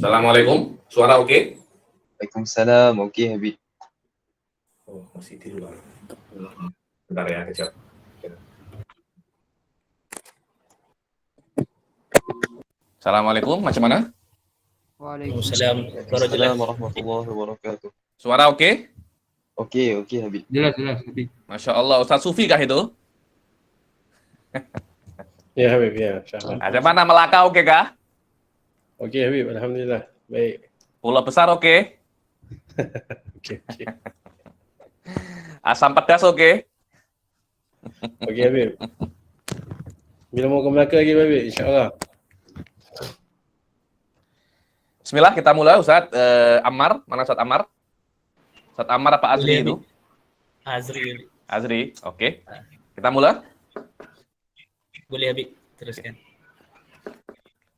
Assalamualaikum, suara oke? Waalaikumsalam, oke Habib. Oh, masih di luar. Bentar ya, kejap. Assalamualaikum, macam mana? Waalaikumsalam. Suara jelas. Waalaikumsalam warahmatullahi wabarakatuh. Suara oke? Oke Habib. Jelas Habib. Masya Allah, Ustaz Sufi kah itu? Ya Habib, ya. Insyaallah. Ada mana Melaka oke kah? Oke Habib, alhamdulillah. Baik. Pulau Besar oke? Oke. Asam Pedas oke? Oke Habib. Bila mau ke Melaka lagi Habib, insyaallah. Bismillah, kita mulai Ustaz. Ammar, mana Ustaz Ammar? Ustaz Ammar apa Azri itu? Azri. Azri, oke. Kita mulai. Boleh Habib, teruskan.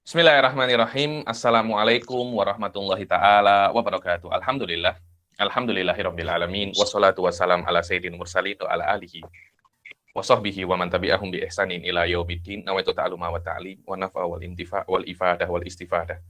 Bismillahirrahmanirrahim. Assalamualaikum warahmatullahi ta'ala wabarakatuh. Alhamdulillah. Alhamdulillahirabbil alamin. Wassalatu wassalam ala sayyidil mursalin wa ala alihi wa sahbihi wa man tabi'ahum bi ihsanin ila yaumiddin. Nawaitu ta'aluma wa ta'lim wa nafa wal intifa wal ifadah wal istifadah.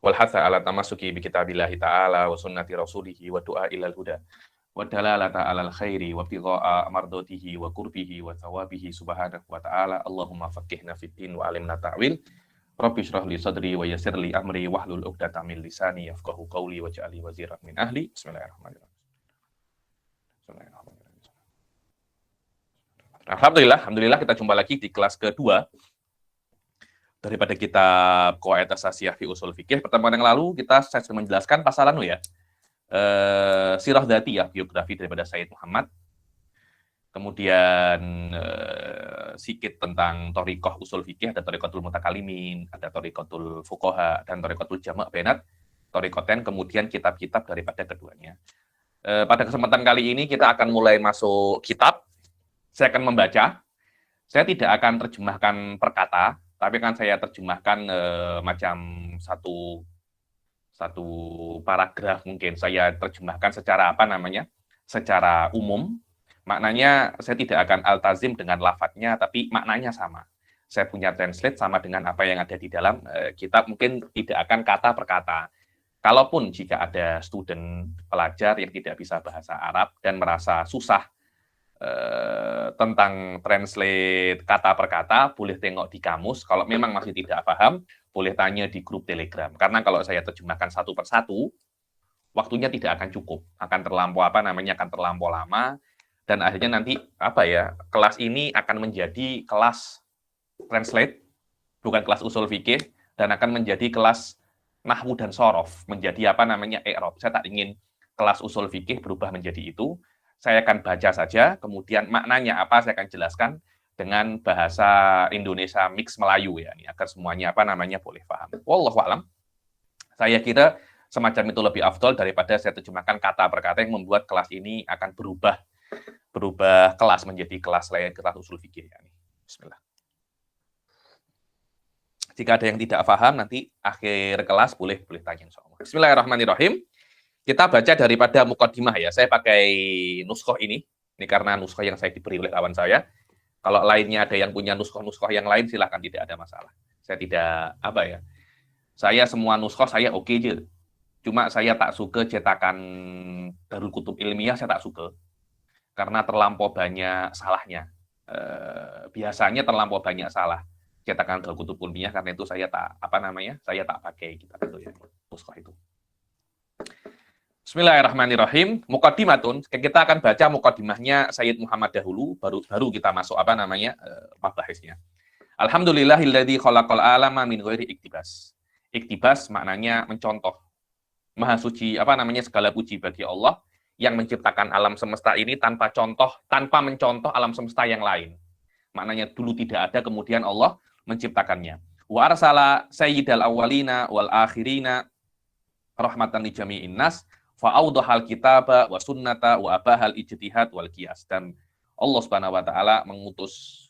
Wal hatha ala tamassuki bi kitabillahi ta'ala wa sunnati rasulihi wa du'a ilal huda. Wa dalalata alal khairi wa bigha'a mardatihi wa qurbihi wa thawabihi subhanahu wa ta'ala. Allahumma faqihna fid din wa alimna ta'wil. Rabbi shrah li sadri wa yassir li amri wahlul 'uqdatam min lisani yafqahu qawli waj'al li waziran min ahli. Bismillahirrahmanirrahim. Alhamdulillah kita jumpa lagi di kelas kedua daripada kitab Qawaid Asasiyah fi Ushul Fiqh. Pertemuan yang lalu saya sudah menjelaskan pasal ya. Sirah Dzatiyah, biografi daripada Sayyid Muhammad. Kemudian sikit tentang Thariqah Ushul Fiqh, ada Thariqatul Mutakalimin, ada Thariqatul Fuqaha, dan Thariqatul Jama' Bainat Thariqatain, kemudian kitab-kitab daripada keduanya. Pada kesempatan kali ini kita akan mulai masuk kitab. Saya akan membaca. Saya tidak akan terjemahkan per kata, tapi akan saya terjemahkan macam satu paragraf mungkin. Saya terjemahkan secara secara umum. Maknanya saya tidak akan altazim dengan lafadznya, tapi maknanya sama. Saya punya translate sama dengan apa yang ada di dalam kitab, mungkin tidak akan kata per kata. Kalaupun jika ada student pelajar yang tidak bisa bahasa Arab dan merasa susah tentang translate kata per kata, boleh tengok di kamus. Kalau memang masih tidak paham, boleh tanya di grup Telegram. Karena kalau saya terjemahkan satu per satu, waktunya tidak akan cukup. Akan terlampau lama. Dan akhirnya nanti kelas ini akan menjadi kelas translate, bukan kelas usul fikih, dan akan menjadi kelas nahwu dan sorof, menjadi i'rab. Saya tak ingin kelas usul fikih berubah menjadi itu. Saya akan baca saja, kemudian maknanya apa saya akan jelaskan dengan bahasa Indonesia mix Melayu ya, agar semuanya boleh paham. Wallahu a'lam. Saya kira semacam itu lebih afdol daripada saya terjemahkan kata per kata yang membuat kelas ini akan berubah kelas menjadi kelas lain, kelas usul fikih. Bismillah. Jika ada yang tidak paham, nanti akhir kelas boleh tanya insyaallah. Bismillahirrahmanirrahim. Kita baca daripada muqaddimah ya. Saya pakai nuskhoh ini karena nuskhoh yang saya diberi oleh kawan saya. Kalau lainnya ada yang punya nuskhoh yang lain, silahkan, tidak ada masalah. Saya tidak saya semua nuskhoh saya oke aja. Cuma saya tak suka cetakan Darul Kutub Ilmiah, saya tak suka. Karena terlampau banyak salahnya. Biasanya terlampau banyak salah cetakan Darul Kutub Ilmiah, karena itu saya tak saya tak pakai kitab itu ya, nuskhoh itu. Bismillahirrahmanirrahim. Muqaddimatun, kita akan baca muqaddimahnya Sayyid Muhammad dahulu, baru kita masuk mabahasnya. Alhamdulillahilladzi khalaqal alama min ghairi iktibas. Iktibas maknanya mencontoh. Maha suci segala puji bagi Allah yang menciptakan alam semesta ini tanpa mencontoh alam semesta yang lain. Maknanya dulu tidak ada, kemudian Allah menciptakannya. Wa arsala sayyidal awwalina wal akhirina rahmatan li jami'in nas fa awdahal kitaba wa sunnata wa abahal ijtihad wal qiyas. Dan Allah Subhanahu wa taala mengutus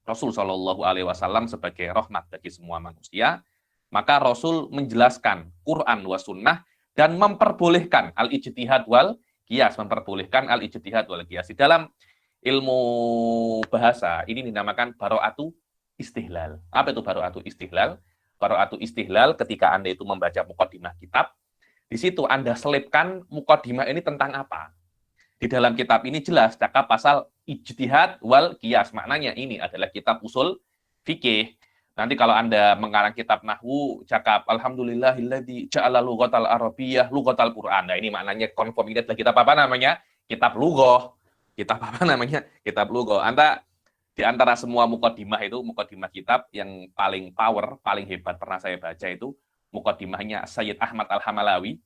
Rasul sallallahu alaihi wasallam sebagai rahmat bagi semua manusia. Maka Rasul menjelaskan Quran wa sunnah dan memperbolehkan al-ijtihad wal qiyas, Di dalam ilmu bahasa ini dinamakan baro'atu istihlal. Apa itu baro'atu istihlal? Qiraatu istihlal ketika Anda itu membaca muqaddimah kitab, di situ Anda selipkan muqaddimah ini tentang apa. Di dalam kitab ini jelas cakap pasal ijtihad wal qiyas. Maknanya ini adalah kitab usul fikih. Nanti kalau Anda mengarang kitab nahwu, cakap alhamdulillahilladzi ja'ala lughatal arabiyyah lughatal Qur'an. Nah, ini maknanya konform ini adalah kitab apa namanya? Kitab lughah. Kitab apa namanya? Kitab lughah. Di antara semua muqaddimah itu, muqaddimah kitab yang paling power, paling hebat pernah saya baca itu muqaddimahnya Sayyid Ahmad Al-Hamalawi.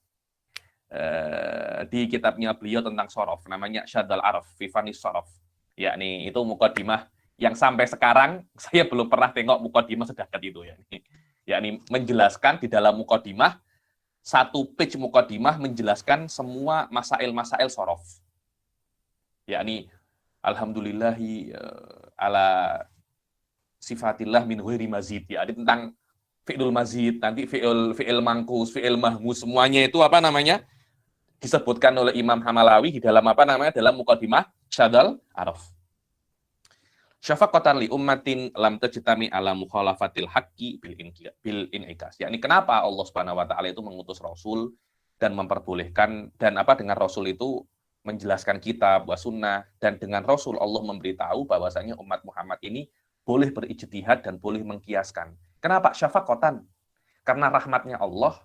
Di kitabnya beliau tentang sorof, namanya Syadal Araf, Fifanis Sorof. Yakni itu muqaddimah yang sampai sekarang saya belum pernah tengok muqaddimah sedekat itu ya. Yakni menjelaskan di dalam muqaddimah, satu page muqaddimah menjelaskan semua masail-masail sorof. Yakni alhamdulillahi ala sifatillah min ghairi mazid. Ya, tentang fi'il mazid, nanti fi'il mangkus, fi'il mahmus, semuanya itu apa namanya? Disebutkan oleh Imam Hamalawi di dalam apa namanya? Dalam muqaddimah Syadal Araf. Syafaqatan li ummatin lam tajtami ala mukhalafatil haqqi bil in'ikas. Yakni kenapa Allah Subhanahu wa taala itu mengutus rasul dan memperbolehkan dan apa dengan rasul itu menjelaskan kitab wa sunnah, dan dengan rasul Allah memberitahu bahwasanya umat Muhammad ini boleh berijtihad dan boleh mengkiaskan. Kenapa syafaqatan? Karena rahmatnya Allah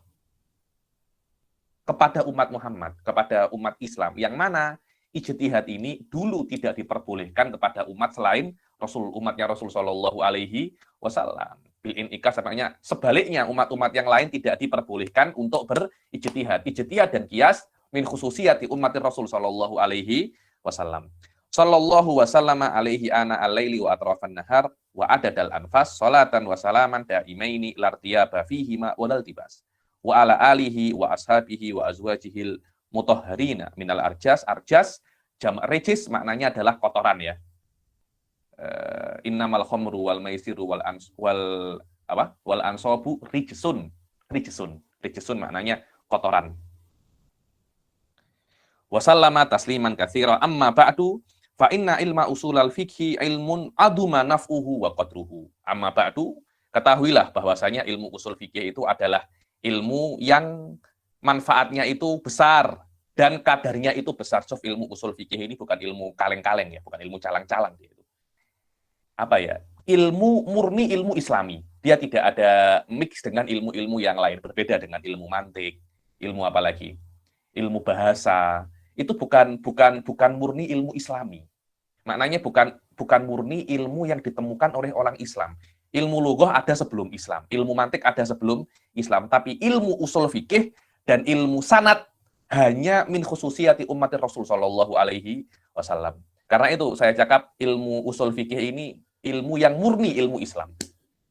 kepada umat Muhammad, kepada umat Islam, yang mana ijtihad ini dulu tidak diperbolehkan kepada umat selain Rasul, umatnya Rasul Shallallahu Alaihi Wasallam. Bil in'ikas, maknanya sebaliknya umat-umat yang lain tidak diperbolehkan untuk berijtihad. Ijtihad dan qiyas min khususiyati umatir Rasul Shallallahu Alaihi Wasallam. Sallallahu wasallama alaihi ana al-laili wa atrafan nahar wa adadal anfas salatan wa salaman daimaini lartiyaba fihima walal tibas wa ala alihi wa ashabihi wa azwajihil mutahharina minal arjas. Arjas jam' rijis maknanya adalah kotoran ya. Innamal khamru wal maisiru wal ansabu rijsun. Rijsun maknanya kotoran. Wa sallama tasliman katsira amma ba'du fa inna ilma usulal fikhi ilmun aduma naf'uhu wa qadruhu. Amma ba'du, ketahuilah bahwasanya ilmu usul fikih itu adalah ilmu yang manfaatnya itu besar dan kadarnya itu besar. Sof, ilmu usul fikih ini bukan ilmu kaleng-kaleng ya, bukan ilmu calang-calang gitu. Apa ya? Ilmu murni, ilmu Islami. Dia tidak ada mix dengan ilmu-ilmu yang lain, berbeda dengan ilmu mantik, ilmu apa lagi? Ilmu bahasa. Itu bukan murni ilmu Islami. Maknanya bukan murni ilmu yang ditemukan oleh orang Islam. Ilmu lughah ada sebelum Islam, ilmu mantik ada sebelum Islam, tapi ilmu usul fikih dan ilmu sanad hanya min khususiyati umatir Rasul Shallallahu Alaihi Wasallam. Karena itu saya cakap ilmu usul fikih ini ilmu yang murni ilmu Islam.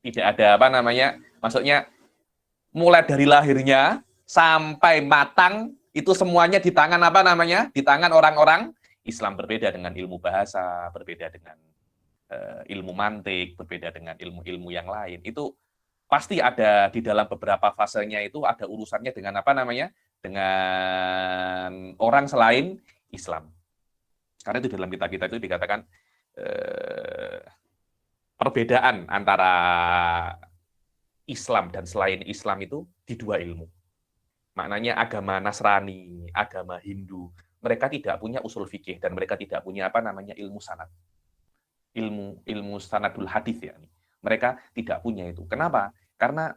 Tidak ada apa namanya, maksudnya mulai dari lahirnya sampai matang itu semuanya di tangan apa namanya? Di tangan orang-orang Islam. Berbeda dengan ilmu bahasa, berbeda dengan ilmu mantik, berbeda dengan ilmu-ilmu yang lain. Itu pasti ada di dalam beberapa fasenya itu ada urusannya dengan apa namanya? Dengan orang selain Islam. Karena itu dalam kitab-kitab itu dikatakan perbedaan antara Islam dan selain Islam itu di dua ilmu. Maknanya agama Nasrani, agama Hindu, mereka tidak punya usul fikih dan mereka tidak punya apa namanya ilmu sanad. Ilmu sanadul hadis ya. Mereka tidak punya itu. Kenapa? Karena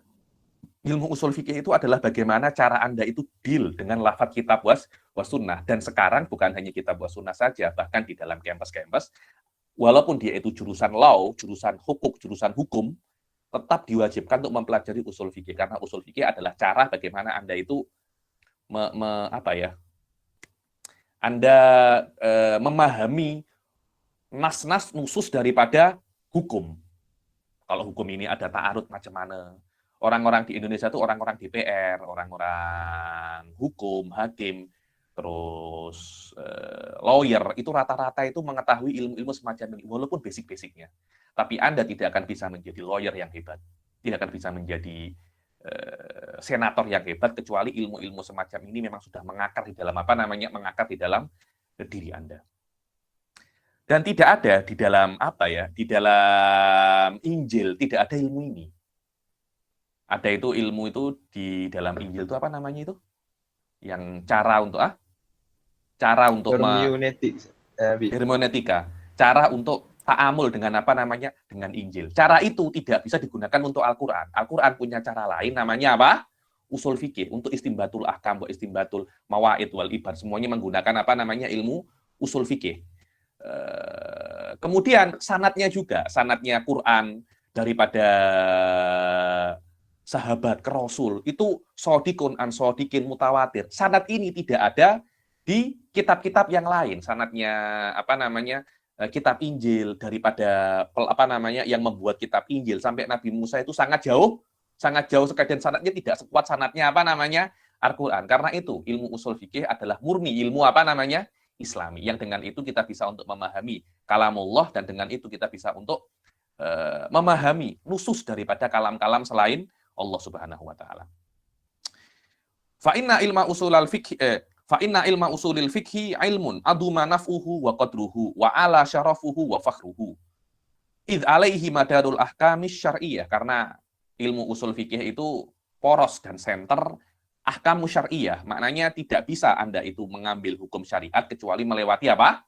ilmu usul fikih itu adalah bagaimana cara Anda itu deal dengan lafaz kitab was sunnah. Dan sekarang bukan hanya kitab was sunnah saja, bahkan di dalam kampus-kampus, walaupun dia itu jurusan law, jurusan hukum, tetap diwajibkan untuk mempelajari usul fikih. Karena usul fikih adalah cara bagaimana Anda itu Anda memahami nas-nas nusus daripada hukum. Kalau hukum ini ada ta'arud macam mana. Orang-orang di Indonesia itu orang-orang DPR, orang-orang hukum, hakim, terus lawyer, itu rata-rata itu mengetahui ilmu-ilmu semacam ini, walaupun basic-basicnya. Tapi Anda tidak akan bisa menjadi lawyer yang hebat, tidak akan bisa menjadi senator yang hebat, kecuali ilmu-ilmu semacam ini memang sudah mengakar di dalam apa namanya, mengakar di dalam diri Anda. Dan tidak ada di dalam apa ya, di dalam Injil tidak ada ilmu ini. Ada itu ilmu itu di dalam Injil itu apa namanya itu? Yang cara untuk cara untuk Hermeneutics, Habib. hermeneutika, cara untuk ta'amul dengan apa namanya? Dengan Injil. Cara itu tidak bisa digunakan untuk Al-Qur'an. Al-Qur'an punya cara lain namanya apa? Usul fikih. Untuk istimbatul ahkam, istimbatul mawaid wal ibad, semuanya menggunakan apa namanya? Ilmu usul fikih. Kemudian sanadnya juga, sanadnya Quran daripada sahabat ke Rasul itu sodikun an sodikin mutawatir. Sanad ini tidak ada di kitab-kitab yang lain. Sanadnya apa namanya? Kitab Injil daripada apa namanya yang membuat kitab Injil sampai Nabi Musa itu sangat jauh sekali, dan sanadnya tidak sekuat sanadnya apa namanya? Al-Qur'an. Karena itu ilmu usul fikih adalah murni ilmu apa namanya? Islami. Yang dengan itu kita bisa untuk memahami kalamullah, dan dengan itu kita bisa untuk memahami nusus daripada kalam-kalam selain Allah Subhanahu wa taala. Fa inna ilma usulil fikhi ilmun aduma naf'uhu wa qadruhu wa ala syarafuhu wa fakhruhu. Id alaihi madarul ahkamis syar'iyyah, karena ilmu usul fikih itu poros dan senter ahkam syar'iyyah. Maknanya tidak bisa Anda itu mengambil hukum syariat kecuali melewati apa?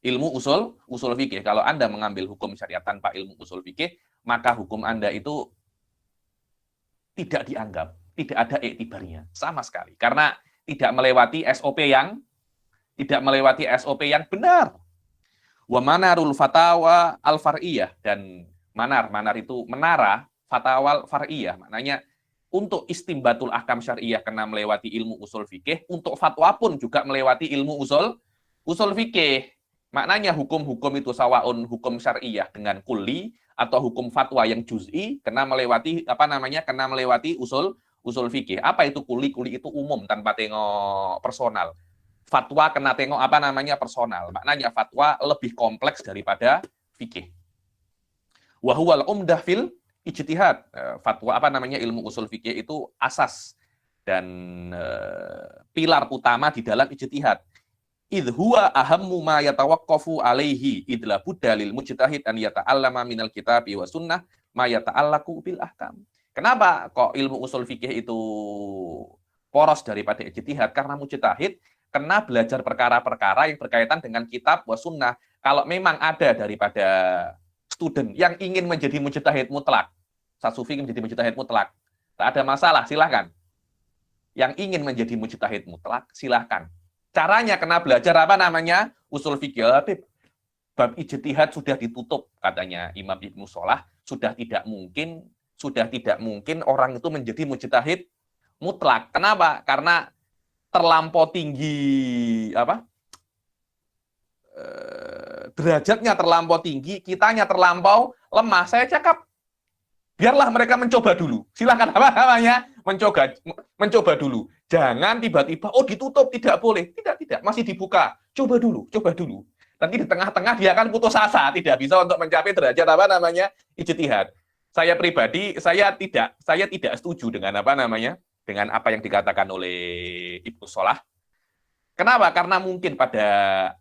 Ilmu usul fikih. Kalau Anda mengambil hukum syariat tanpa ilmu usul fikih, maka hukum Anda itu tidak dianggap, tidak ada iktibarnya sama sekali. Karena tidak melewati SOP yang benar. Wa manarul fatawa al-far'iyah, dan manar itu menara fatwa far'iyah. Maknanya untuk istimbatul ahkam syariah kena melewati ilmu usul fikih, untuk fatwa pun juga melewati ilmu usul fikih. Maknanya hukum-hukum itu sawaun hukum syariah dengan kulli atau hukum fatwa yang juz'i kena melewati apa namanya? Kena melewati usul fikih. Apa itu kulli? Kulli itu umum tanpa tengok personal. Fatwa kena tengok apa namanya? Personal. Maknanya fatwa lebih kompleks daripada fikih. Wa huwal umdah fil ijtihad. Fatwa apa namanya? Ilmu usul fikih itu asas dan pilar utama di dalam ijtihad. Idh huwa ahammu ma yatawaqqafu alaihi idla budda lil mujtahid an yata'allama minal kitabi wa sunnah ma yata'allaqu bil ahkam. Kenapa kok ilmu usul fikih itu poros daripada ijtihad? Karena mujtahid kena belajar perkara-perkara yang berkaitan dengan kitab wa sunnah. Kalau memang ada daripada student yang ingin menjadi mujtahid mutlak, Sasufi ingin menjadi mujtahid mutlak, tak ada masalah, silahkan. Yang ingin menjadi mujtahid mutlak, silahkan. Caranya kena belajar apa namanya? Usul fikih. Bab ijtihad sudah ditutup, katanya Imam Ibnu Shalah, sudah tidak mungkin orang itu menjadi mujtahid mutlak. Kenapa? Karena terlampau tinggi derajatnya terlampau tinggi, kitanya terlampau lemah. Saya cakap biarlah mereka mencoba dulu. Silakan apa namanya? Mencoba dulu. Jangan tiba-tiba ditutup, tidak boleh. Tidak, masih dibuka. Coba dulu. Nanti di tengah-tengah dia akan putus asa, tidak bisa untuk mencapai derajat apa namanya? Ijtihad. Saya pribadi saya tidak setuju dengan apa namanya? Dengan apa yang dikatakan oleh Ibnu Shalah. Kenapa? Karena mungkin pada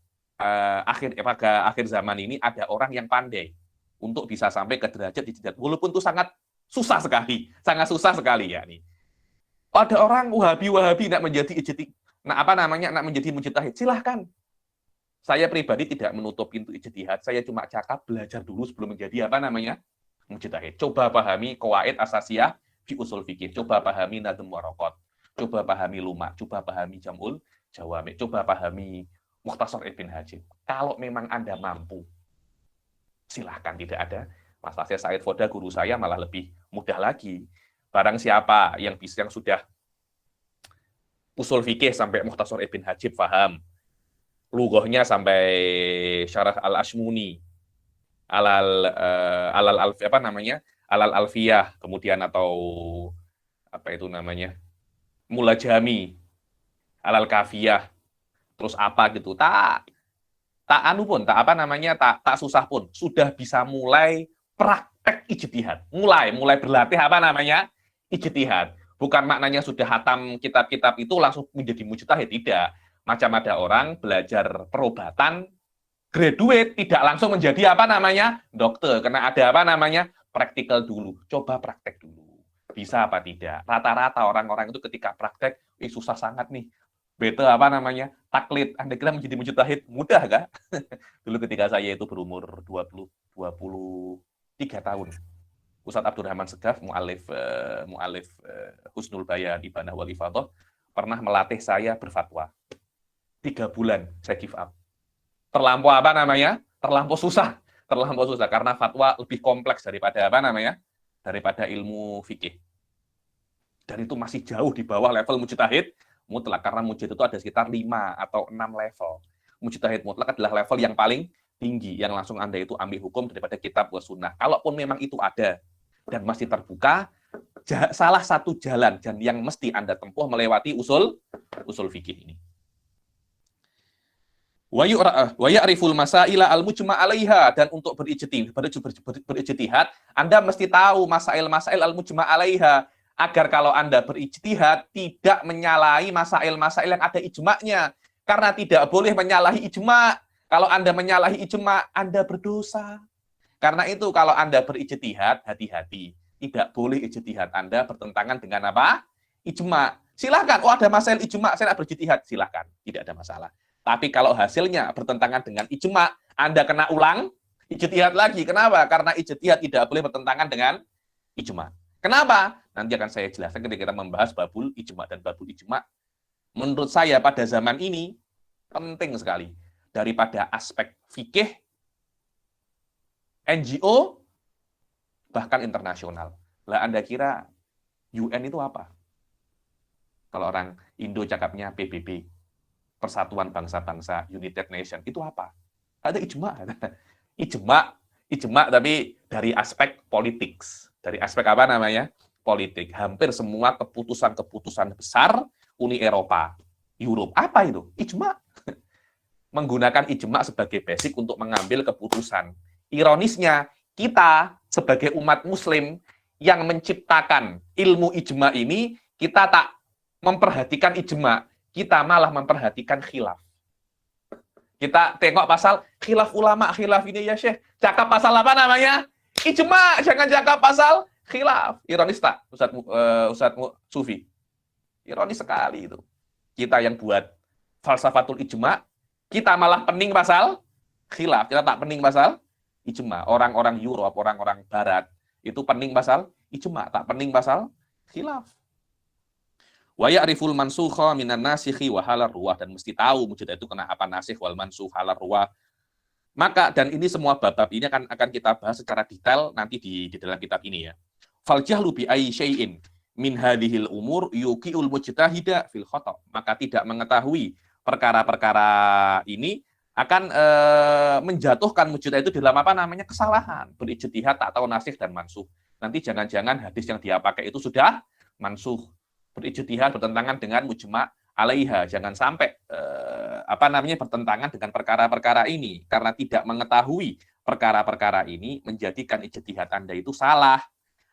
akhir zaman ini ada orang yang pandai untuk bisa sampai ke derajat ijtihad. Walaupun itu sangat susah sekali ya nih. Ada orang Wahabi nak menjadi mujtahid, silahkan. Saya pribadi tidak menutup pintu ijtihad, saya cuma cakap belajar dulu sebelum menjadi apa namanya? Mujtahid. Coba pahami qawaid asasiyah fi usul fikih, coba pahami nadhm waraqat, coba pahami luma, coba pahami jamul jawami, coba pahami Mukhtasar Ibn Hajib. Kalau memang Anda mampu, silahkan, tidak ada masalah. Saya Said Foda, guru saya, malah lebih mudah lagi. Barang siapa yang sudah usul fikih sampai Mukhtasar Ibn Hajib paham, lughahnya sampai Syarah Al-Ashmuni, alal alfiyah, kemudian atau apa itu namanya? Mulajami, alal kafiyah, terus apa gitu. Tak susah pun sudah bisa mulai praktek ijtihad. Mulai berlatih apa namanya? Ijtihad. Bukan maknanya sudah hatam kitab-kitab itu langsung menjadi mujtahid, tidak. Macam ada orang belajar perobatan, graduate, tidak langsung menjadi apa namanya? Dokter. Karena ada apa namanya? Praktikal dulu. Coba praktek dulu. bisa apa tidak. Rata-rata orang-orang itu ketika praktek, susah sangat nih. Beta apa namanya? Taklid. Anda kira menjadi mujtahid mudah kah? Dulu ketika saya itu berumur 23 tahun. Ustadz Abdurrahman Segaf, mu'alif Husnul Bayan, Ibanah wal Ifadah, pernah melatih saya berfatwa. 3 bulan saya give up. Terlampau apa namanya? Terlampau susah. Karena fatwa lebih kompleks daripada apa namanya? Daripada ilmu fikih. Dan itu masih jauh di bawah level mujtahid mutlak, karena mujtahid itu ada sekitar 5 atau 6 level. Mujtahid mutlak adalah level yang paling tinggi, yang langsung Anda itu ambil hukum daripada kitab wa sunnah. Kalaupun memang itu ada dan masih terbuka, salah satu jalan dan yang mesti Anda tempuh melewati usul fikih ini. Wa ya'riful masaila al-mujma' 'alaiha, dan untuk berijtihad, Anda mesti tahu masail-masail al-mujma' 'alaiha, agar kalau Anda berijtihad tidak menyalahi masail-masail yang ada ijma'nya, karena tidak boleh menyalahi ijma'. Kalau Anda menyalahi ijma', Anda berdosa. Karena itu kalau Anda berijtihad, hati-hati. Tidak boleh ijtihad Anda bertentangan dengan apa? Ijma'. Silahkan, ada masail ijma', saya nak berijtihad, silahkan, tidak ada masalah. Tapi kalau hasilnya bertentangan dengan ijma', Anda kena ulang ijtihad lagi. Kenapa? Karena ijtihad tidak boleh bertentangan dengan ijma'. Kenapa? Nanti akan saya jelaskan ketika kita membahas babul ijma'. Dan babul ijma' menurut saya pada zaman ini penting sekali. Daripada aspek fikih, NGO, bahkan internasional. Lah Anda kira UN itu apa? Kalau orang Indo cakapnya PBB, Persatuan Bangsa-Bangsa, United Nation, itu apa? Ada ijma'. Ijma' tapi dari aspek politik. Dari aspek apa namanya? Politik. Hampir semua keputusan-keputusan besar Uni Eropa, Europe, apa itu? Ijma'. Menggunakan ijma' sebagai basic untuk mengambil keputusan. Ironisnya, kita sebagai umat muslim yang menciptakan ilmu ijma' ini, kita tak memperhatikan ijma', kita malah memperhatikan khilaf. Kita tengok pasal khilaf ulama, khilaf ini ya Syekh. Cakap pasal apa namanya? Ijma', jangan cakap pasal khilaf. Ironis tak, Ustadz Sufi? Ironis sekali itu. Kita yang buat falsafatul ijma', kita malah pening pasal khilaf. Kita tak pening pasal ijma'. Orang-orang Europe, orang-orang Barat, itu pening pasal ijma', tak pening pasal khilaf. Wa ya'riful mansukha minan nasikhi wa halar ruwah, dan mesti tahu mujtahid itu kena apa nasikh wal mansukh halar ruwah. Maka, dan ini semua bab-bab ini akan kita bahas secara detail nanti di dalam kitab ini ya. Fal jahlu bi ayyi syai'in min hadhil umur yuqiul mujtahida fil khata'. Maka tidak mengetahui perkara-perkara ini akan menjatuhkan mujtahid itu dalam apa namanya? Kesalahan. Berijtihad tak tahu nasikh dan mansukh. Nanti jangan-jangan hadis yang dia pakai itu sudah mansukh. Berijtihad bertentangan dengan mujma' 'alaiha. Jangan sampai bertentangan dengan perkara-perkara ini, karena tidak mengetahui perkara-perkara ini menjadikan ijtihad Anda itu salah.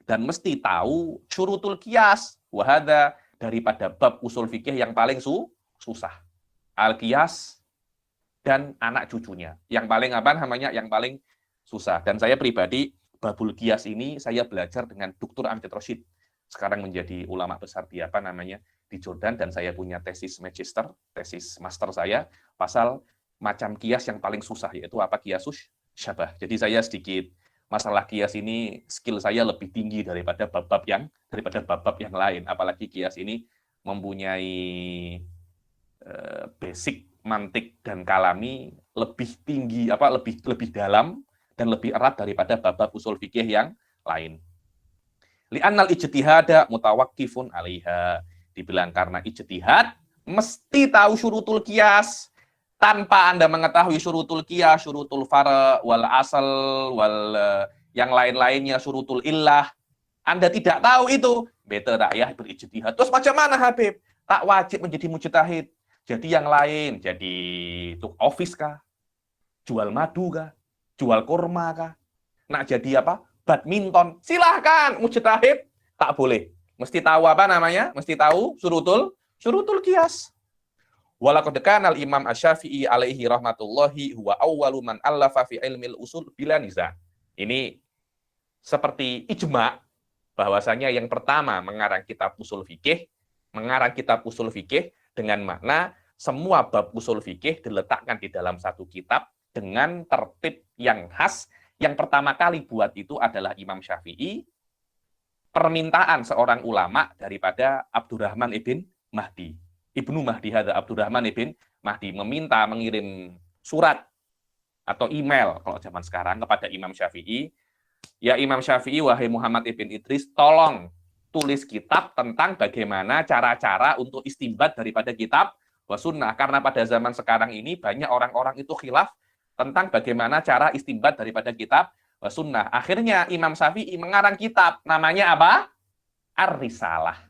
Dan mesti tahu syurutul qiyas wa hadza, daripada bab usul fikih yang paling susah. Al-qiyas dan anak cucunya. Yang paling yang paling susah. Dan saya pribadi babul qiyas ini saya belajar dengan Dr. Amjad Rashid. Sekarang menjadi ulama besar di di Jordan, dan saya punya tesis magister, tesis master saya pasal macam qiyas yang paling susah, yaitu apa? Qiyasus syabah. Jadi saya sedikit masalah qiyas ini skill saya lebih tinggi daripada bab-bab yang lain. Apalagi qiyas ini mempunyai basic mantik dan kalami lebih tinggi, lebih dalam dan lebih erat daripada bab-bab usul fikih yang lain. Li'annal ijtihada mutawaqqifun 'alaiha. Dibilang karena ijtihad mesti tahu syurutul qiyas. Tanpa Anda mengetahui syurutul qiyas, syurutul fara' wal asal wal yang lain-lainnya, syurutul illah, Anda tidak tahu itu, better tak ya berijtihad. Terus macam mana Habib? Tak wajib menjadi mujtahid. Jadi yang lain, jadi office kah? Jual madu kah? Jual kurma kah? Nak jadi apa? Badminton. Silahkan, mujtahid tak boleh. Mesti tahu apa namanya? Mesti tahu syurutul qiyas. Walaqad kana al-Imam Asy-Syafi'i alaihi rahmatullahi huwa awwalu man allafa fi ilmil usul bila niza. Ini seperti ijma', bahwasanya yang pertama mengarang kitab usul fikih dengan makna semua bab usul fikih diletakkan di dalam satu kitab dengan tertib yang khas. Yang pertama kali buat itu adalah Imam Syafi'i, permintaan seorang ulama daripada Abdurrahman Ibnu Mahdi hadza Abdurrahman ibn Mahdi meminta mengirim surat atau email kalau zaman sekarang kepada Imam Syafi'i, ya Imam Syafi'i, wahai Muhammad ibn Idris, tolong tulis kitab tentang bagaimana cara-cara untuk istinbat daripada kitab wa sunnah, karena pada zaman sekarang ini banyak orang-orang itu khilaf tentang bagaimana cara istinbat daripada kitab wa sunnah. Akhirnya Imam Syafi'i mengarang kitab, namanya apa? Ar-Risalah.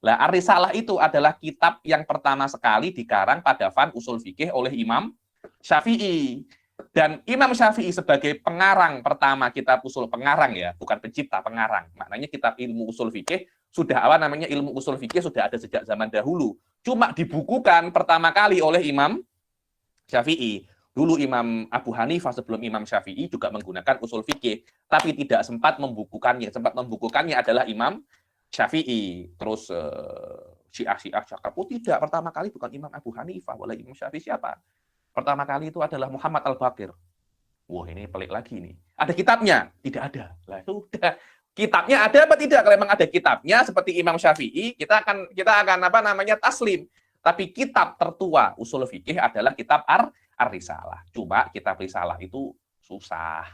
Lah, Ar-Risalah itu adalah kitab yang pertama sekali dikarang pada fan usul fikih oleh Imam Syafi'i. Dan Imam Syafi'i sebagai pengarang pertama kitab usul, pengarang ya, bukan pencipta, pengarang. Maknanya kitab ilmu usul fikih sudah ilmu usul fikih sudah ada sejak zaman dahulu. Cuma dibukukan pertama kali oleh Imam Syafi'i. Dulu Imam Abu Hanifah sebelum Imam Syafi'i juga menggunakan usul fikih, tapi tidak sempat membukukannya. Sempat membukukannya adalah Imam Syafi'i. Terus Syiah cakap, oh tidak, pertama kali bukan Imam Abu Hanifah, oleh Imam Syafi'i siapa? Pertama kali itu adalah Muhammad Al-Baqir. Wah, ini pelik lagi nih. Ada kitabnya? Tidak ada. Lah sudah. Kitabnya ada apa tidak? Kalau memang ada kitabnya seperti Imam Syafi'i, kita akan taslim. Tapi kitab tertua usul fikih adalah kitab Ar-Risalah. Cuma kitab Risalah itu susah.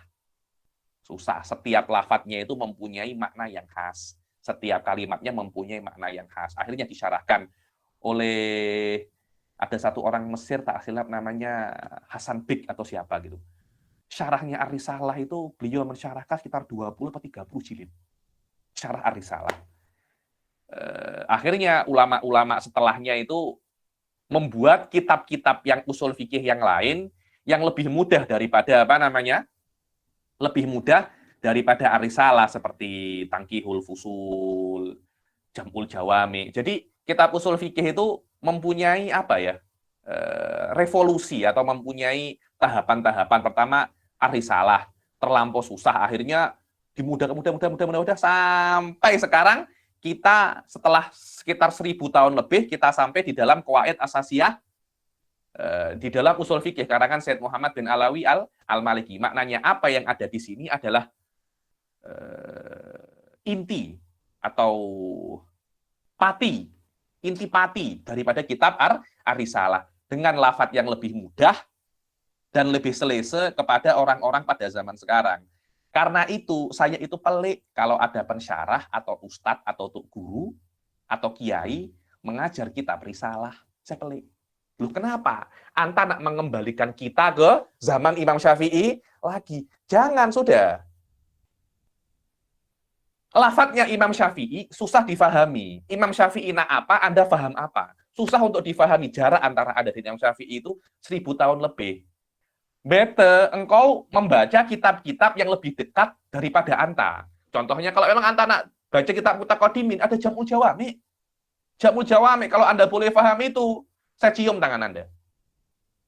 Setiap lafadznya itu mempunyai makna yang khas. Setiap kalimatnya mempunyai makna yang khas. Akhirnya disyarahkan oleh ada satu orang Mesir, tak silap namanya Hasan Bik atau siapa gitu. Syarahnya Ar-Risalah itu beliau mensyarahkan sekitar 20 atau 30 jilid. Syarah Ar-Risalah. Akhirnya ulama-ulama setelahnya itu membuat kitab-kitab yang usul fikih yang lain yang lebih mudah daripada lebih mudah daripada Ar-Risalah, seperti Tangkihul Fusul, Jam'ul Jawami. Jadi kitab usul fikih itu mempunyai revolusi atau mempunyai tahapan-tahapan. Pertama Ar-Risalah terlampau susah, akhirnya mudah sampai sekarang kita setelah sekitar 1000 tahun lebih kita sampai di dalam Qawaid Asasiyah di dalam usul fikih karangan Syed Muhammad bin Alawi Al-Maliki. Maknanya apa yang ada di sini adalah inti atau inti pati daripada kitab Ar-Risalah dengan lafadz yang lebih mudah dan lebih selese kepada orang-orang pada zaman sekarang. Karena itu, saya itu pelik kalau ada pensyarah atau ustadz atau guru atau kiai mengajar kitab Risalah. Saya pelik. Loh, kenapa? Anta nak mengembalikan kita ke zaman Imam Syafi'i lagi. Jangan, sudah. Lafadznya Imam Syafi'i susah difahami. Imam Syafi'i nak apa, Anda paham apa. Susah untuk difahami. Jarak antara Anda dan Imam Syafi'i itu 1000 tahun lebih. Better engkau membaca kitab-kitab yang lebih dekat daripada Anta. Contohnya kalau memang Anta nak baca kitab Mutaqaddimin, ada Jam'ul Jawami. Jam'ul Jawami, kalau Anda boleh paham itu, saya cium tangan Anda.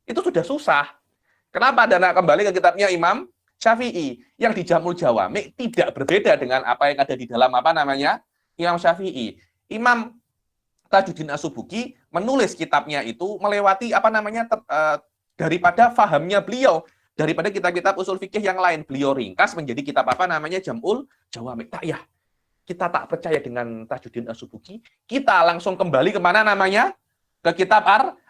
Itu sudah susah. Kenapa Anda nak kembali ke kitabnya Imam Syafi'i? Yang di Jam'ul Jawami tidak berbeda dengan apa yang ada di dalam Imam Syafi'i. Imam Tajuddin As-Subuki menulis kitabnya itu melewati daripada fahamnya beliau, daripada kitab-kitab usul fikih yang lain. Beliau ringkas menjadi kitab Jam'ul Jawami. Kita tak percaya dengan Tajuddin As-Subuki, kita langsung kembali kemana ke kitab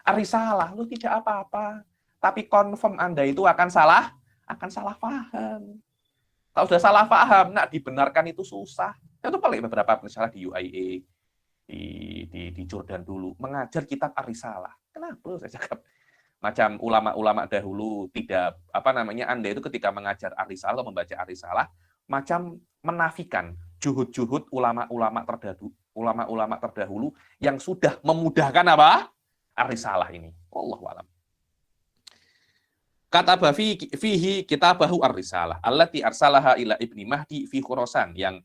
Ar-Risalah. Lu tidak apa-apa. Tapi confirm Anda itu akan salah paham. Kalau sudah salah paham, nak dibenarkan itu susah. Itu paling beberapa pensyarah di UIA, di Jordan dulu, mengajar kitab Ar-Risalah. Kenapa saya cakap? Macam ulama-ulama dahulu tidak Anda itu ketika mengajar Ar-Risalah, membaca Ar-Risalah, macam menafikan juhud-juhud ulama-ulama terdahulu yang sudah memudahkan Ar-Risalah ini. Wallahu a'lam. Kata fihi kitabahu Ar-Risalah allati arsalaha ila Ibni Mahdi fi Khurasan, yang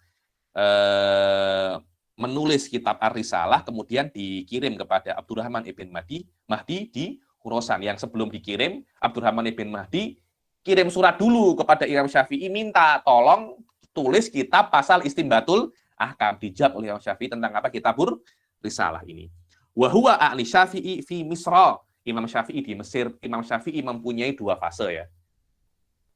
menulis kitab Ar-Risalah kemudian dikirim kepada Abdurrahman ibn Mahdi di Khurasan. Yang sebelum dikirim, Abdurrahman ibn Mahdi kirim surat dulu kepada Imam Syafi'i, minta tolong tulis kitab pasal Istinbatul ahkam. Dijawab oleh Imam Syafi'i tentang apa? Kitabur Risalah ini. Wa huwa a'li Syafi'i fi Misra. Imam Syafi'i di Mesir, Imam Syafi'i mempunyai 2 fase ya.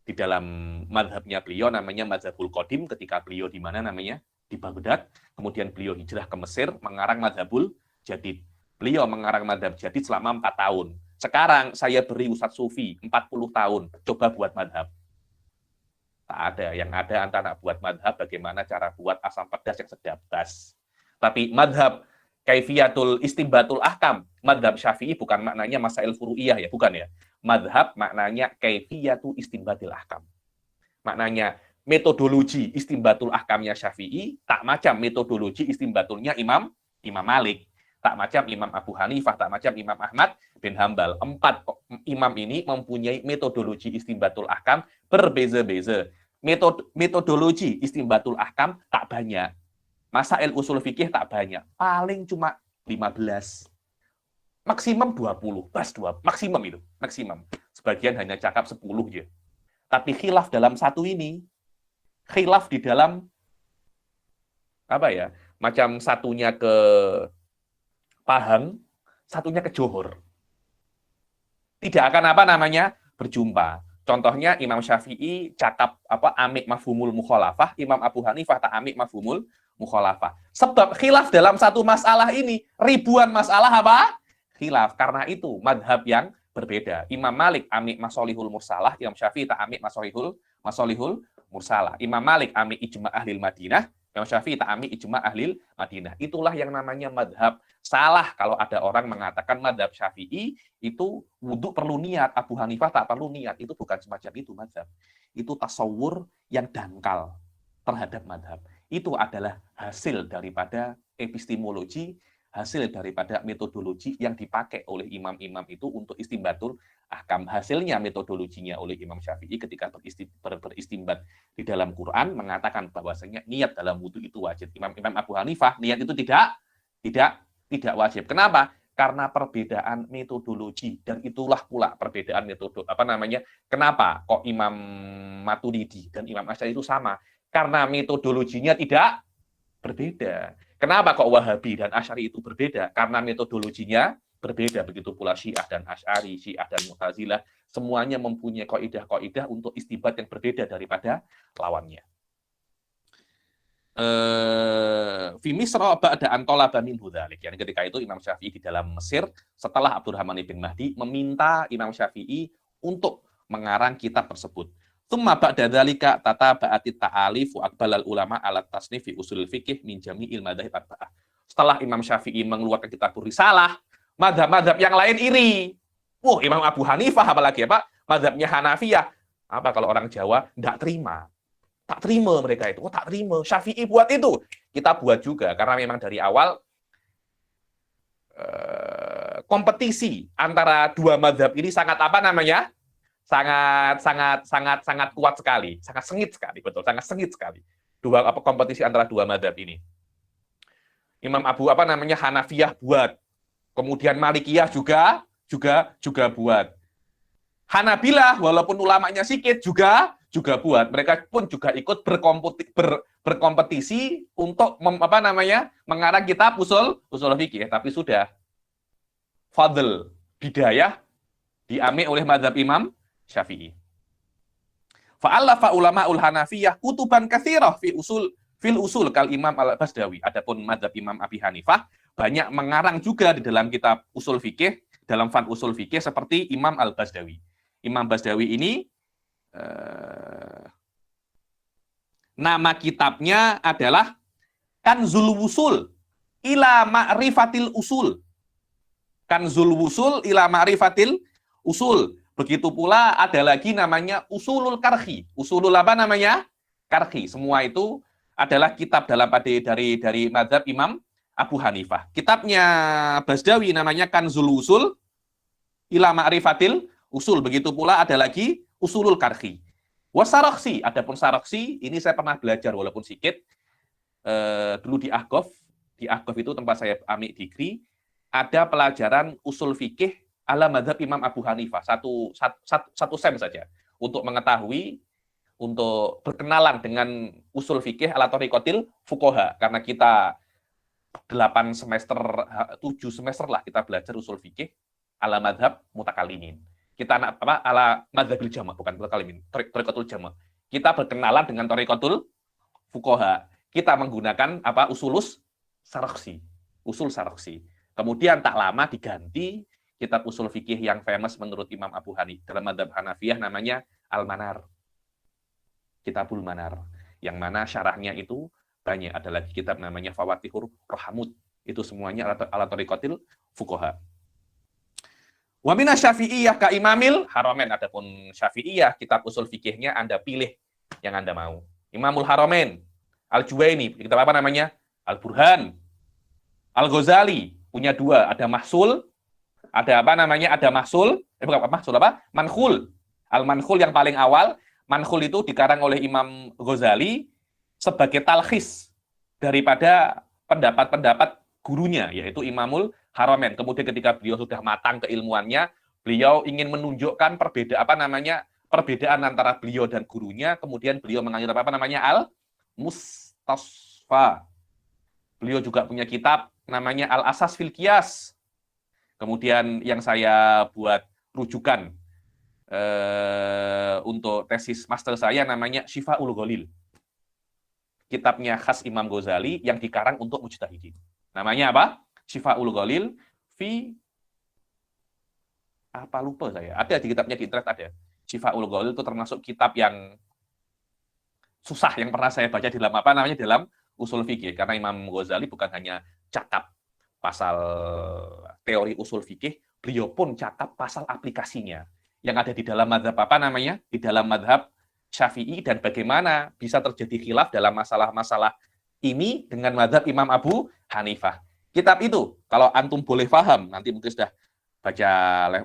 Di dalam mazhabnya beliau namanya Mazhabul Qadim, ketika beliau di mana namanya? Di Baghdad. Kemudian beliau hijrah ke Mesir mengarang Mazhabul Jadid. Beliau mengarang mazhab Jadid selama 4 tahun. Sekarang saya beri Ustadz Sufi 40 tahun, coba buat mazhab. Tak ada. Yang ada antara buat mazhab bagaimana cara buat asam pedas yang sedap. Das. Tapi mazhab kaifiyatul istimbatul ahkam, mazhab Syafi'i bukan maknanya masail furu'iyah ya, bukan ya. Mazhab maknanya kaifiyatu istimbatil ahkam. Maknanya metodologi istimbatul ahkamnya Syafi'i tak macam metodologi istimbatulnya Imam Malik, tak macam Imam Abu Hanifah, tak macam Imam Ahmad bin Hambal. 4 imam ini mempunyai metodologi istimbatul ahkam berbeza-beza. Metodologi istimbatul ahkam tak banyak. Masail usul fikih tak banyak, paling cuma 15. Maksimum 20, pas 2, maksimum itu, maksimum. Sebagian hanya cakap 10 ya. Tapi khilaf dalam satu ini, khilaf di dalam apa ya? Macam satunya ke Pahang, satunya ke Johor. Tidak akan apa namanya? Berjumpa. Contohnya Imam Syafi'i cakap apa amik mafhumul mukhalafah, Imam Abu Hanifah tak amik mafhumul mukhalafah. Sebab khilaf dalam satu masalah ini ribuan masalah apa? Khilaf. Karena itu madhab yang berbeda. Imam Malik amik masolihul mursalah, Imam Syafi'i tak amik masolihul mursalah. Imam Malik amik ijma' ahlil Madinah, Imam Syafi'i tak amik ijma' ahlil Madinah. Itulah yang namanya madhab. Salah kalau ada orang mengatakan madhab Syafi'i itu wudhu perlu niat, Abu Hanifah tak perlu niat. Itu bukan semacam itu madhab. Itu tasawur yang dangkal terhadap madhab. Itu adalah hasil daripada epistemologi, hasil daripada metodologi yang dipakai oleh imam-imam itu untuk istimbatul ahkam. Hasilnya metodologinya oleh Imam Syafi'i ketika beristimbat di dalam Quran mengatakan bahwasanya niat dalam wudhu itu wajib. Imam Abu Hanifah niat itu tidak wajib. Kenapa? Karena perbedaan metodologi, dan itulah pula perbedaan metode kenapa kok Imam Maturidi dan Imam Asy'ari itu sama? Karena metodologinya tidak berbeda. Kenapa kok Wahabi dan Asy'ari itu berbeda? Karena metodologinya berbeda. Begitu pula Syiah dan Asy'ari, Syiah dan Mu'tazilah, semuanya mempunyai kaidah-kaidah untuk istinbat yang berbeda daripada lawannya. Fi Misra ba'da an talaba minhu dzalik. Yani ketika itu Imam Syafi'i di dalam Mesir setelah Abdurrahman bin Mahdi meminta Imam Syafi'i untuk mengarang kitab tersebut. Tsumma ba'da dzalika tataba'atit ta'alif wa aqbalal ulama ala tasnif fi usul fikih min jami'il madzhab arba'ah. Setelah Imam Syafi'i mengeluarkan kitab Risalah, mazhab-mazhab yang lain iri. Imam Abu Hanifah apalagi apa? Mazhabnya Hanafiyah. Apa kalau orang Jawa enggak terima? Tak terima mereka itu. Tak terima. Syafi'i buat itu. Kita buat juga. Karena memang dari awal kompetisi antara dua mazhab ini sangat sangat kuat sekali. Sangat sengit sekali. Betul. Sangat sengit sekali. Kompetisi antara dua mazhab ini. Imam Abu Hanafiyah buat. Kemudian Malikiyah juga buat. Hanabilah walaupun ulamanya sedikit juga buat. Mereka pun juga ikut berkompetisi untuk mengarang kitab usul fikih. Tapi sudah fadl bidayah diambil oleh mazhab Imam Syafi'i. Fa'allafa ulama'ul Hanafiyah kutuban katsirah fil usul kal Imam Al-Basdawi. Adapun mazhab Imam Abi Hanifah banyak mengarang juga di dalam kitab usul fikih, dalam fan usul fikih seperti Imam Al-Basdawi. Imam Basdawi ini nama kitabnya adalah Kanzul Wusul ila Ma'rifatil Usul. Kanzul Wusul ila Ma'rifatil Usul. Begitu pula ada lagi namanya Usulul Karhi. Usulul apa namanya? Karhi. Semua itu adalah kitab dari mazhab Imam Abu Hanifah. Kitabnya Basdawi namanya Kanzul Wusul ila Ma'rifatil Usul. Begitu pula ada lagi Usulul Karhi. Wasarakhsi, adapun Sarakhsi ini saya pernah belajar walaupun sedikit dulu di Ahqaf itu tempat saya ambil degree, ada pelajaran usul fikih ala mazhab Imam Abu Hanifah, satu sem saja untuk mengetahui untuk berkenalan dengan usul fikih ala thariqatil fuqaha, karena kita 8 semester, 7 semester lah kita belajar usul fikih ala madhab mutakalimin. Kita ala madhabil jama', bukan mutakalimin, thariqatul jama'. Kita berkenalan dengan thariqatul fuqaha. Kita menggunakan usulus sarakhsi, usul sarakhsi. Kemudian tak lama diganti kitab usul fikih yang famous menurut Imam Abu Hanifah dalam madhab Hanafiyah namanya Al-Manar. Kitabul Manar. Yang mana syarahnya itu banyak. Ada lagi kitab namanya Fawatihur Rahamud. Itu semuanya ala thariqatil fuqaha. Wa mina Syafi'iyah ka Imamil Haramain. Adapun Syafi'iyah, kitab usul fikihnya Anda pilih yang Anda mau. Imamul Haramain, Al-Juwaini, kitab apa namanya? Al-Burhan. Al-Ghazali punya 2, ada Mahsul, ada apa namanya? Ada Mahsul, bukan Mahsul apa? Mankhul. Al-Mankhul yang paling awal. Mankhul itu dikarang oleh Imam Ghazali sebagai talkhis daripada pendapat-pendapat gurunya, yaitu Imamul Haramain. Kemudian ketika beliau sudah matang keilmuannya, beliau ingin menunjukkan perbedaan antara beliau dan gurunya, kemudian beliau mengajar apa namanya? Al-Mustasfa. Beliau juga punya kitab namanya Al-Asas fil Qiyas. Kemudian yang saya buat rujukan untuk tesis master saya namanya Syifaul Ghalil. Kitabnya khas Imam Ghazali yang dikarang untuk mujtahidin. Namanya apa? Syifaul Ghalil fi apa lupa saya. Ada di kitabnya di internet ada. Syifaul Ghalil itu termasuk kitab yang susah yang pernah saya baca dalam usul fikih, karena Imam Ghazali bukan hanya cakap pasal teori usul fikih, beliau pun cakap pasal aplikasinya yang ada di dalam mazhab di dalam mazhab Syafi'i, dan bagaimana bisa terjadi khilaf dalam masalah-masalah ini dengan mazhab Imam Abu Hanifah. Kitab itu, kalau antum boleh paham, nanti mungkin sudah baca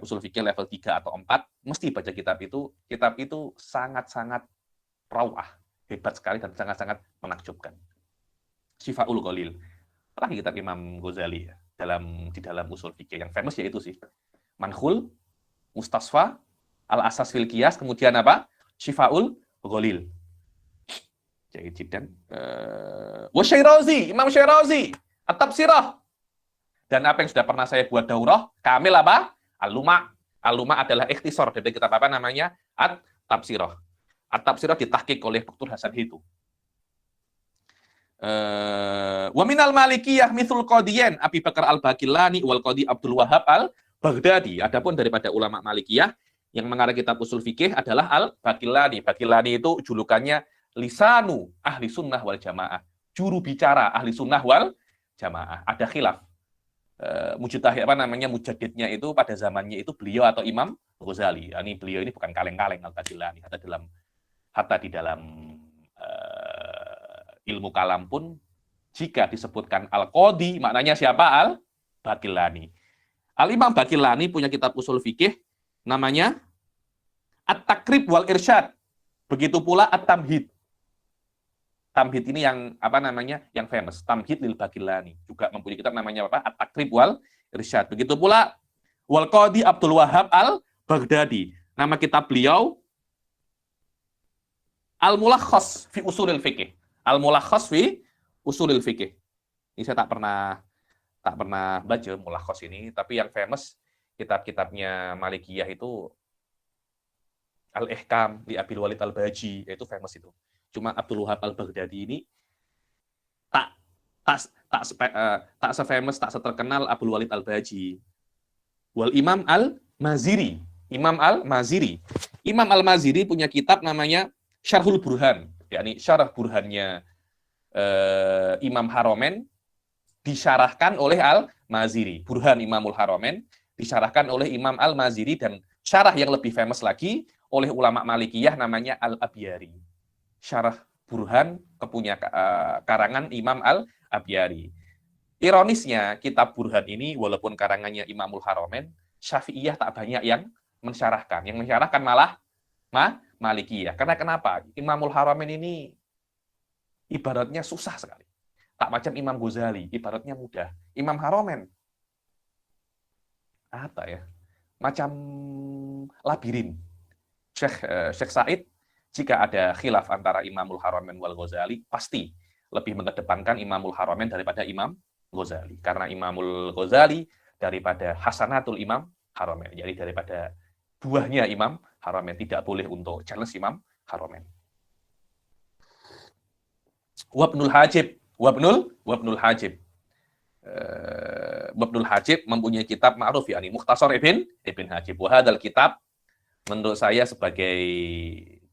usul fikih level 3 atau 4, mesti baca kitab itu. Kitab itu sangat-sangat rawah, hebat sekali dan sangat-sangat menakjubkan. Syifaul Ghalil. Lagi kitab Imam Ghazali ya, di dalam usul fikih yang famous yaitu sih Mankhul, Mustasfa, Al-Asas fil Qiyas, kemudian apa? Syifaul Ghalil. Jadi dan wa Syairazi, Imam Syairazi, At-Tafsirah. Dan apa yang sudah pernah saya buat daurah, kamil apa? Al-Luma'. Al-Luma' adalah ikhtisar dari kitab apa namanya? At-Tafsirah. At-Tafsirah ditahqiq oleh Dr. Hasan Hitu. Wa minal Malikiyah mithul Qadiyan Abi Bakar Al-Baqillani wal Qadi Abdul Wahhab Al-Baghdadi. Adapun daripada ulama Malikiyah yang mengarang kitab usul fikih adalah Al-Baqillani. Baqillani itu julukannya lisanu ahli sunnah wal jamaah, juru bicara ahli sunnah wal jamaah. Ada khilaf. Mujtahid mujaddidnya itu pada zamannya itu beliau atau Imam Ghazali. Ini beliau ini bukan kaleng-kaleng Al-Baqillani. Hatta di dalam ilmu kalam pun jika disebutkan Al-Qadi, maknanya siapa? Al-Baqillani. Al-Imam Baqillani punya kitab usul fikih namanya At-Takrib wal Irsyad. Begitu pula At-Tamhid. Tamhid ini yang yang famous. Tamhid lil Baqillani juga mempunyai kitab namanya apa? At-Takrib wal Irsyad. Begitu pula Wal Qadi Abdul Wahhab Al-Baghdadi. Nama kitab beliau Al-Mulakhas fi Usulil Fiqih. Al-Mulakhas fi Usulil Fiqih. Ini saya tak pernah baca Mulakhas ini, tapi yang famous kitab-kitabnya Malikiyah itu Al-Ihkam li Abil Walid Al-Baji, itu famous itu. Cuma Abdul Wahhab Al-Baghdadi ini tak se-famous, tak seterkenal Abdul Walid Al-Baji. Wal Imam Al-Maziri. Imam Al-Maziri. Imam Al-Maziri punya kitab namanya Syarhul Burhan, yakni syarah burhannya Imam Haramain disyarahkan oleh Al-Maziri. Burhan Imamul Haramain disyarahkan oleh Imam Al-Maziri, dan syarah yang lebih famous lagi oleh ulama Malikiyah namanya Al-Abyari. Syarah Burhan karangan Imam Al-Abyari. Ironisnya, kitab Burhan ini walaupun karangannya Imamul Haramain, Syafi'iyah tak banyak yang mensyarahkan. Yang mensyarahkan malah Malikiyah. Karena kenapa? Imamul Haramain ini ibaratnya susah sekali. Tak macam Imam Ghazali, ibaratnya mudah. Imam Haramain macam labirin. Syekh jika ada khilaf antara Imamul Haramain wal Ghazali, pasti lebih mengedepankan Imamul Haramain daripada Imam Ghazali. Karena Imamul Ghazali daripada Hasanatul Imam Haramain. Jadi daripada buahnya Imam Haramain. Tidak boleh untuk challenge Imam Haramain. Wabnul Hajib. Wabnul Hajib. Wabnul Hajib mempunyai kitab ma'ruf, yakni Mukhtasar Ibn Hajib. Wahadal kitab menurut saya sebagai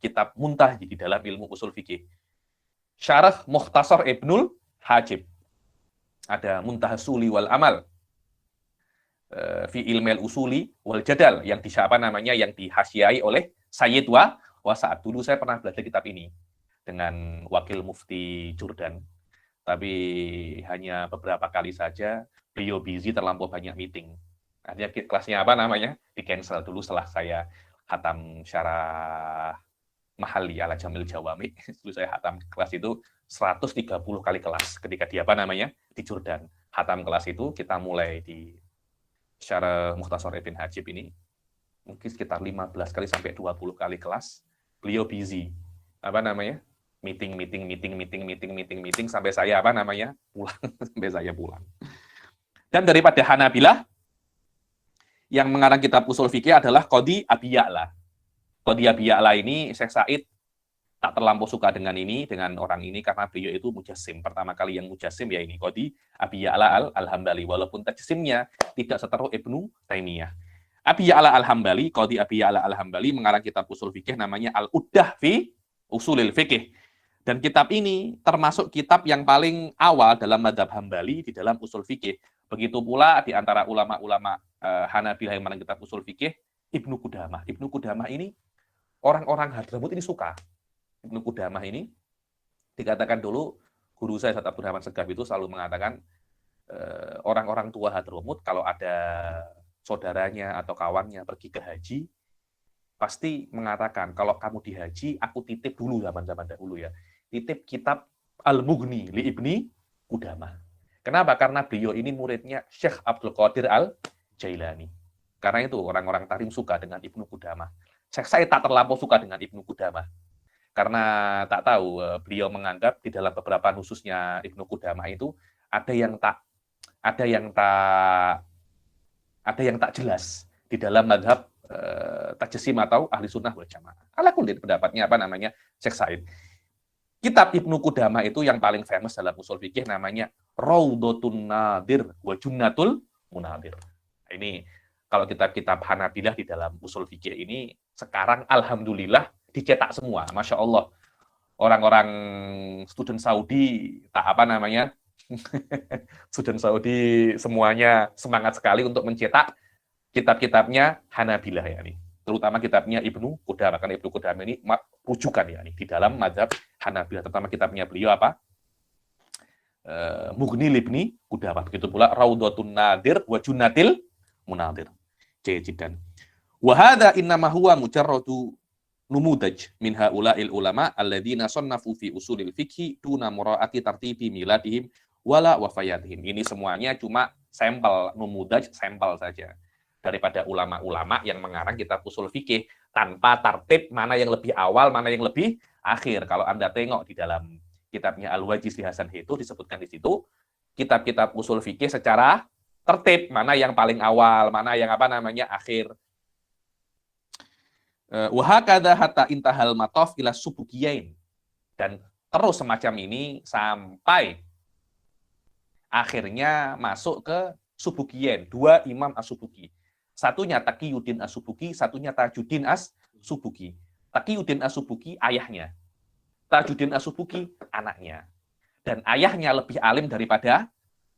kitab muntah di dalam ilmu usul fikih. Syarah Mukhtasar Ibnul Hajib. Ada Muntahasuli wal Amal. Fi ilmil usuli wal jadal yang yang dihasyiai oleh Sayyid Sa'ad. Dulu saya pernah belajar kitab ini dengan wakil mufti Jordan. Tapi hanya beberapa kali saja, beliau busy terlampau banyak meeting. Artinya kelasnya di-cancel dulu setelah saya khatam syarah Mahalli ala Jamil Jawami. Dulu saya khatam kelas itu 130 kali kelas ketika di di Jordan. Khatam kelas itu kita mulai di syarah Mukhtasar Ibn Hajib ini mungkin sekitar 15 kali sampai 20 kali kelas. Beliau busy. Meeting sampai saya pulang sampai saya pulang. Dan daripada Hanabilah yang mengarang kitab usul fikih adalah Qadhi Abi Ya'la. Qadhi Abi Ya'la ini Syekh Said tak terlampau suka dengan orang ini karena beliau itu mujassim. Pertama kali yang mujassim ya ini Qadhi Abi Ya'la Al-Hambali, walaupun tajsimnya tidak seteruk Ibnu Taimiyah. Abi Ya'la Al-Hambali, Qadhi Abi Ya'la Al-Hambali mengarang kitab usul fikih namanya Al-Uddah fi Usulil Fikih. Dan kitab ini termasuk kitab yang paling awal dalam mazhab Hambali di dalam usul fikih. Begitu pula di antara ulama-ulama Hanabilah yang mengarang kitab usul fikih, Ibnu Qudamah. Ibnu Qudamah ini orang-orang Hadramut ini suka. Ibnu Qudamah ini dikatakan dulu guru saya Ustaz Abdurrahman Segaf itu selalu mengatakan orang-orang tua Hadramut kalau ada saudaranya atau kawannya pergi ke haji pasti mengatakan kalau kamu di haji aku titip dulu zaman-zaman dahulu ya. Titip kitab Al-Mughni li Ibni Qudamah. Kenapa? Karena beliau ini muridnya Syekh Abdul Qadir Al-Jailani. Karena itu orang-orang Tarim suka dengan Ibnu Qudamah. Saya tak terlampau suka dengan Ibnu Qudamah. Karena tak tahu, beliau menganggap di dalam beberapa nususnya Ibnu Qudamah itu ada yang tak jelas di dalam mazhab tajsim atau ahli sunnah wal jamaah. Ala kulli pendapatnya Syekh Said. Kitab Ibnu Qudamah itu yang paling famous dalam usul fikih namanya Raudhatun Nadir wa Junnatul Munadir. Ini kalau kitab-kitab Hanabilah di dalam usul fikih ini sekarang alhamdulillah dicetak semua. Masya Allah. Orang-orang student Saudi student Saudi semuanya semangat sekali untuk mencetak kitab-kitabnya Hanabilah ya ini. Terutama kitabnya Ibnu Qudamah. Karena Ibnu Qudamah ini rujukan ya ini di dalam mazhab Hanabilah. Terutama kitabnya beliau Mughni Ibni Qudamah. Begitu pula Raudhatun Nadir wa Junnatil Munadir. Jayidan. Wa hadza innama huwa mujarradu numudaj min haula'il ulama alladzina sannafu fi usulil fiqhi duna mura'ati tartibi miladihim wala wafayatihim. Ini semuanya cuma sampel, numudaj sampel saja daripada ulama-ulama yang mengarang kitab usul fikih tanpa tertib mana yang lebih awal, mana yang lebih akhir. Kalau Anda tengok di dalam kitabnya Al-Wajiz li Hasan itu disebutkan di situ kitab-kitab usul fikih secara tertib, mana yang paling awal, mana yang akhir. Wa hakadha hatta intahal mataf ila subukiyain. Dan terus semacam ini sampai akhirnya masuk ke Subukiyin, dua Imam As-Subuki. Satunya Taqiyuddin As-Subuki, satunya Tajuddin As-Subuki. Taqiyuddin As-Subuki ayahnya. Tajuddin As-Subuki anaknya. Dan ayahnya lebih alim daripada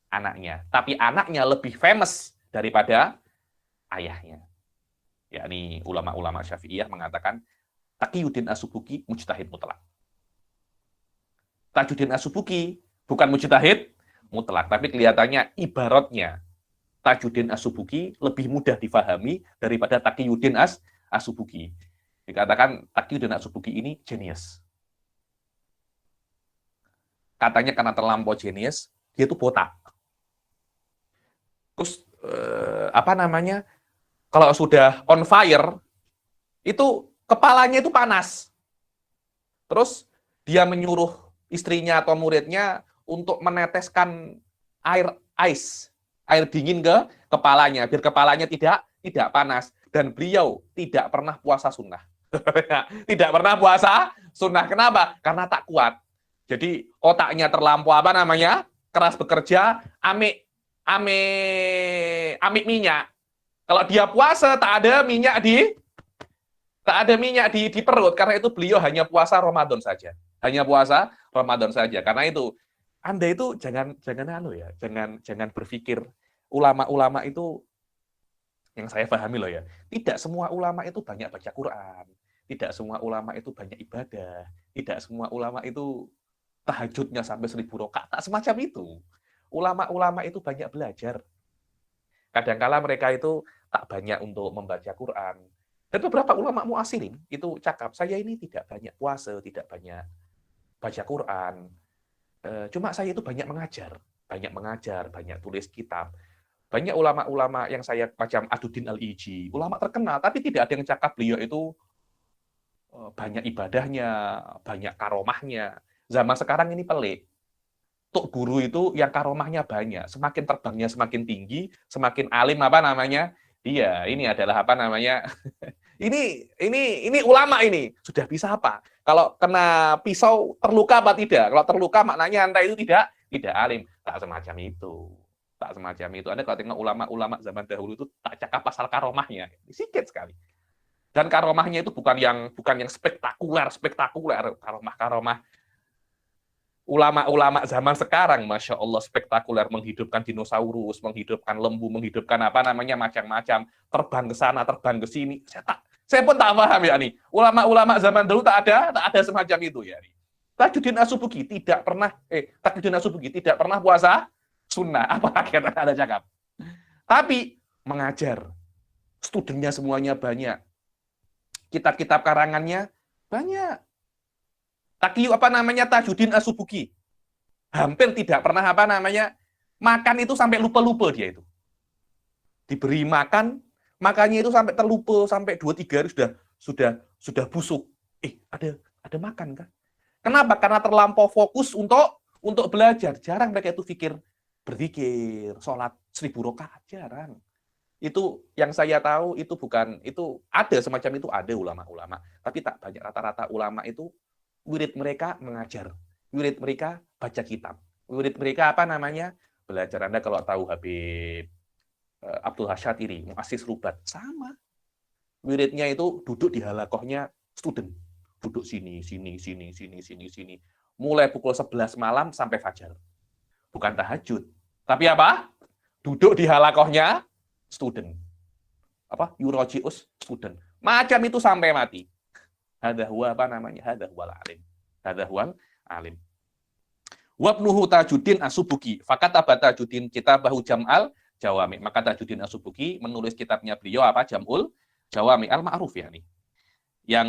anaknya. Tapi anaknya lebih famous daripada ayahnya. Yakni ulama-ulama Syafi'iyah mengatakan Taqiyuddin As-Subuki mujtahid mutlak. Tajuddin As-Subuki bukan mujtahid mutlak, tapi kelihatannya ibaratnya Tajuddin As-Subuki lebih mudah difahami daripada Taqiyuddin As-Subuki. Dikatakan Taqiyuddin As-Subuki ini jenius. Katanya karena terlampau jenius, dia itu botak. Terus kalau sudah on fire, itu kepalanya itu panas. Terus dia menyuruh istrinya atau muridnya untuk meneteskan air dingin ke kepalanya, biar kepalanya tidak panas. Dan beliau tidak pernah puasa sunnah. Tidak pernah puasa sunnah. Kenapa? Karena tak kuat. Jadi otaknya terlampau keras bekerja, amik minyak. Kalau dia puasa tak ada minyak di perut, karena itu beliau hanya puasa Ramadan saja. Hanya puasa Ramadan saja. Karena itu Anda itu jangan berpikir ulama-ulama itu, yang saya pahami loh ya. Tidak semua ulama itu banyak baca Quran. Tidak semua ulama itu banyak ibadah. Tidak semua ulama itu tahajudnya sampai 1000 rakaat. Tak semacam itu. Ulama-ulama itu banyak belajar. Kadangkala mereka itu tak banyak untuk membaca Quran. Dan beberapa ulama muasirin itu cakap, saya ini tidak banyak puasa, tidak banyak baca Quran. Cuma saya itu banyak mengajar, banyak tulis kitab. Banyak ulama-ulama yang saya macam Aduddin Al-Iji, ulama terkenal, tapi tidak ada yang cakap beliau itu banyak ibadahnya, banyak karomahnya. Zaman sekarang ini pelik. Untuk guru itu yang karomahnya banyak, semakin terbangnya semakin tinggi, semakin alim dia. Ini adalah ini ulama ini sudah bisa apa? Kalau kena pisau terluka apa tidak? Kalau terluka maknanya Anda itu tidak alim. Tak semacam itu. Anda kalau tengok ulama-ulama zaman dahulu itu tak cakap pasal karomahnya, sedikit sekali. Dan karomahnya itu bukan yang spektakuler, karomah. Ulama-ulama zaman sekarang, Masya Allah, spektakuler, menghidupkan dinosaurus, menghidupkan lembu, menghidupkan macam-macam, terbang ke sana, terbang ke sini. Saya pun tak paham ya nih. Ulama-ulama zaman dulu tak ada semacam itu ya. Tajuddin As-Subki tidak pernah puasa sunnah, apalagi ada cakap. Tapi mengajar, studennya semuanya banyak, kitab-kitab karangannya banyak. Tajuddin As-Subki hampir tidak pernah makan itu sampai lupa-lupa dia itu. Diberi makan, makannya itu sampai terlupa, sampai 2-3 hari sudah busuk. Ada makan kan? Kenapa? Karena terlampau fokus untuk belajar. Jarang mereka itu berzikir, sholat 1000 rakaat, jarang. Itu yang saya tahu itu ada semacam itu, ada ulama-ulama, tapi tak banyak. Rata-rata ulama itu wirid mereka mengajar, wirid mereka baca kitab, wirid mereka belajar. Anda kalau tahu Habib Abdul Hasyatiri, muassis Rubat, sama. Wiridnya itu duduk di halakohnya student, duduk sini. Mulai pukul 11 malam sampai fajar. Bukan tahajud, tapi duduk di halakohnya student. Yurojius student. Macam itu sampai mati. Hadza huwa alim. Wabnuhu Tajuddin As-Subki, fakataba Tajuddin kitabahu Jam'al Jawami. Maka Tajuddin As-Subki menulis kitabnya beliau Jam'ul Jawami al-Ma'ruf ya nih. Yang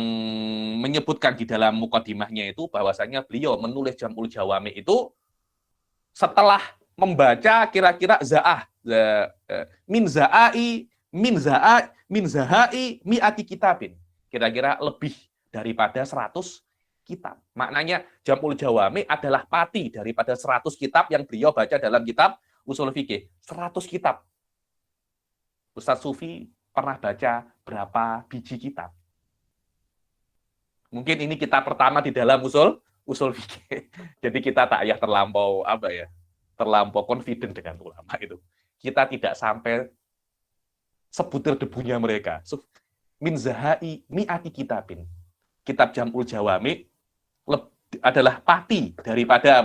menyebutkan di dalam mukadimahnya itu bahwasanya beliau menulis Jam'ul Jawami itu setelah membaca kira-kira min zahai mi'ati kitabin. Kira-kira lebih daripada 100 kitab. Maknanya Jam'ul Jawami adalah pati daripada 100 kitab yang beliau baca dalam kitab Ushul Fikih. 100 kitab. Ustaz Sufi pernah baca berapa biji kitab? Mungkin ini kitab pertama di dalam Ushul Fikih. Jadi kita tak terlampau confident dengan ulama itu. Kita tidak sampai sebutir debunya mereka. Min zahai mi'ati kitabin. Kitab Jam'ul Jawami adalah pati daripada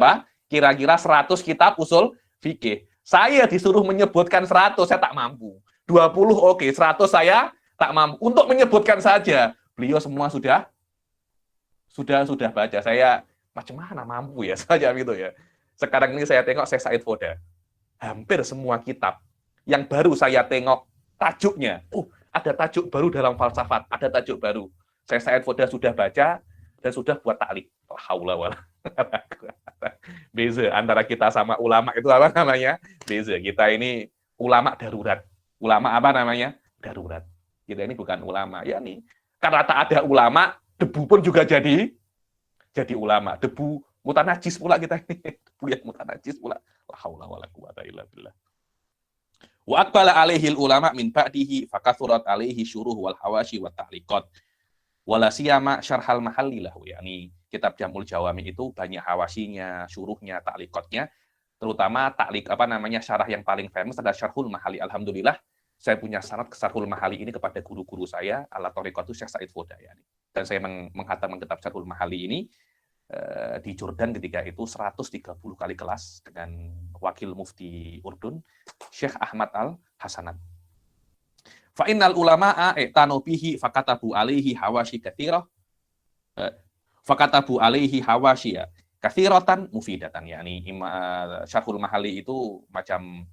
kira-kira 100 kitab usul fikih. Saya disuruh menyebutkan 100, saya tak mampu. 20 oke, 100 saya tak mampu. Untuk menyebutkan saja, beliau semua sudah baca. Saya macam mana mampu ya saja gitu ya. Sekarang ini saya tengok Syekh Said Foda. Hampir semua kitab yang baru saya tengok tajuknya. Ada tajuk baru dalam falsafat, ada tajuk baru. Syekh Said Foda sudah baca dan sudah buat taklik. Haula wala. Beza antara kita sama ulama itu beza. Kita ini ulama darurat. Ulama darurat. Kita ini bukan ulama. Ya nih, karena tak ada ulama, debu pun juga jadi jadi ulama. Debu mutanajis pula kita ini. Debu yang mutanajis pula. La haula wala quwata illa billah. Wa aqbala alaihil ulama min ba'dihi fakathurat alaihi syuruh wal hawashi wat ta'liqat. Wala siyama syarhal mahalli lahu, yakni kitab Jam'ul Jawami itu banyak hawashinya, syuruhnya, ta'liqatnya, terutama syarah yang paling famous adalah Syarhul Mahali. Alhamdulillah saya punya sanad ke Syarhul Mahali ini kepada guru-guru saya, ala thariqatu Syekh Said Fodayani. Dan saya menghatamkan kitab Syarhul Mahali ini di Jordan ketika itu 130 kali kelas dengan wakil mufti Urdun, Syekh Ahmad Al-Hasanan. Fa innal ulama'a i'tanu bihi fakatabu alaihi hawashi katsirah. Fakatabu alaihi hawashiya katsiratan mufidatan, yakni Syarhul Mahali itu macam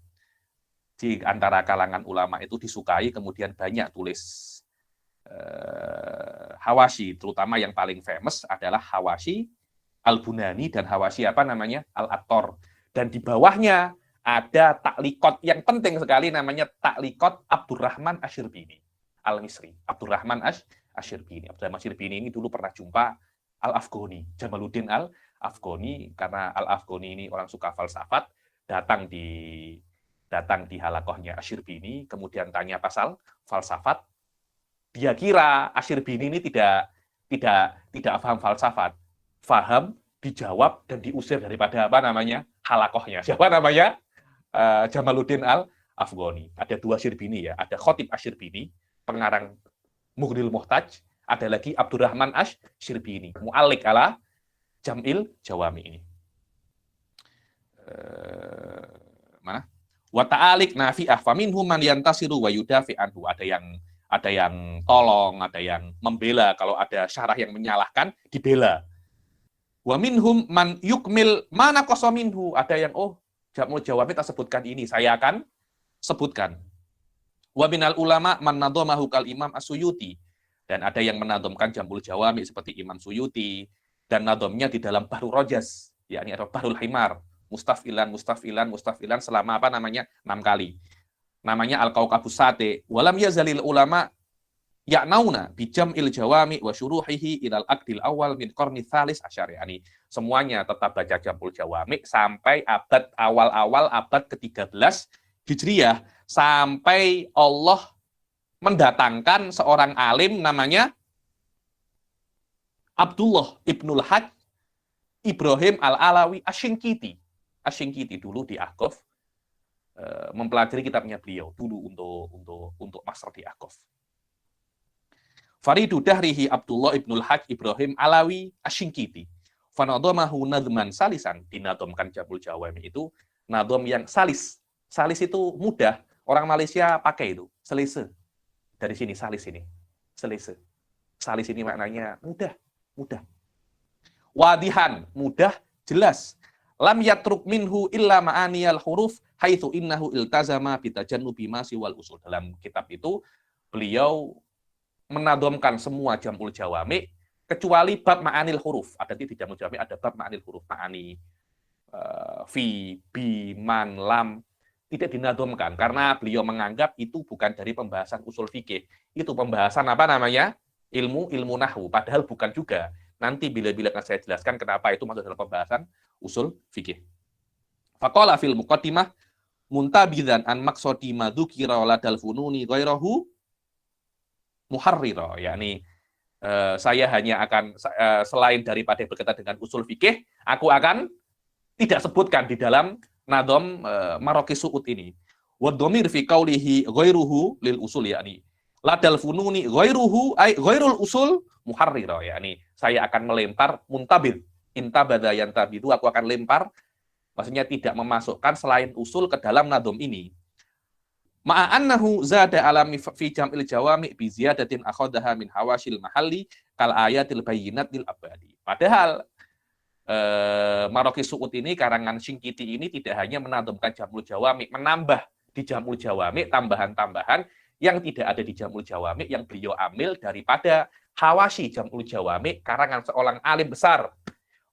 di antara kalangan ulama itu disukai, kemudian banyak tulis hawashi, terutama yang paling famous adalah hawashi Al-Bunani dan hawashi Al-Attor. Dan di bawahnya ada taklikot yang penting sekali, namanya taklikot Abdurrahman Asy-Syirbini Al-Misri. Abdurrahman Asy-Syirbini. Abdurrahman Asy-Syirbini ini dulu pernah jumpa Al-Afghani, Jamaluddin Al-Afghani, karena Al-Afghani ini orang suka falsafat, datang di halakohnya Asy-Syirbini, kemudian tanya pasal falsafat. Dia kira Asy-Syirbini ini tidak paham falsafat. Faham, dijawab dan diusir daripada halakohnya. Siapa namanya? Jamaluddin Al-Afghani. Ada dua Syirbini ya, ada Khatib Asy-Syirbini, pengarang Mughnil Muhtaj, ada lagi Abdurrahman Asy-Syirbini, mu'allik ala Jam'il Jawami ini. Mana? Wa ta'alik nafi'ah faminhum man yantasiru wa yudafi anhu. Ada yang tolong, ada yang membela. Kalau ada syarah yang menyalahkan, dibela. Wa minhum man yukmil mana qasa minhu. Ada yang Jam'ul Jawami tak sebutkan ini, saya akan sebutkan. Wa minal ulama man nadhamahu kal Imam As-Suyuti. Dan ada yang menadhamkan Jam'ul Jawami seperti Imam Suyuti, dan nadhamnya di dalam Bahrul Rojas, yakni ada Bahrul Himar, mustafilan selama 6 kali. Namanya Al-Kauqabus Sate. Walam yazalil ulama ya'nauna bi Jam'il Jawami wa syuruhihi ilal aqdil awal min qarni tsalis asyar. Yani semuanya tetap baca Jam'ul Jawami sampai abad awal-awal, abad ke-13 Hijriah, sampai Allah mendatangkan seorang alim namanya Abdullah Ibnul Hajj Ibrahim Al-Alawi Asy-Syinkiti. Asy-Syinkiti dulu di Ahqaf, mempelajari kitabnya beliau dulu untuk master di Ahqaf. Faridu dahrihi Abdullah Ibnul Hajj Ibrahim Alawi Asy-Syinkiti. Fanadhamahu nadhman salisan. Dinadhamkan Jam'ul Jawami itu nadham yang salis. Salis itu mudah. Orang Malaysia pakai itu, selese. Dari sini salis ini. Selese. Salis ini maknanya mudah. Wadihan, mudah, jelas. Lam yatruk minhu illa ma'aniyal huruf haitsu innahu iltazama bitajannubi ma siwal usul. Dalam kitab itu beliau menadhamkan semua Jam'ul Jawami kecuali bab ma'anil huruf. Ada di Jam'ul Jawami ada bab ma'anil huruf, ma'ani fi, bi, man, lam, tidak dinadhamkan karena beliau menganggap itu bukan dari pembahasan usul fikih. Itu pembahasan ilmu nahwu, padahal bukan juga. Nanti bila-bila akan saya jelaskan kenapa itu masuk dalam pembahasan usul fikih. Faqala fil muqaddimah muntabidzan an maqsadi ma dzukira ladal fununi ghairahu muharrira, yakni saya hanya akan selain daripada berkaitan dengan usul fikih, aku akan tidak sebutkan di dalam nadham Maraqis Su'ud ini. Wa dhamir fi qaulihi ghairuhu lil usul, yakni ladal fununi ghairuhu ay ghairul usul muharrira, yakni saya akan melempar muntabid, intabada yantabidu, aku akan lempar, maksudnya tidak memasukkan selain usul ke dalam nadham ini. Ma'annahu zada alami fi Jam'il Jawami bi ziyadatin akhadaha min hawashil mahalli kal ayatil bayyinat lil abadi. Padahal Maraqis Su'ud ini, karangan Syinkiti ini tidak hanya menadhamkan Jam'ul Jawami, menambah di Jam'ul Jawami tambahan-tambahan yang tidak ada di Jam'ul Jawami, yang beliau ambil daripada hawashi Jam'ul Jawami karangan seorang alim besar,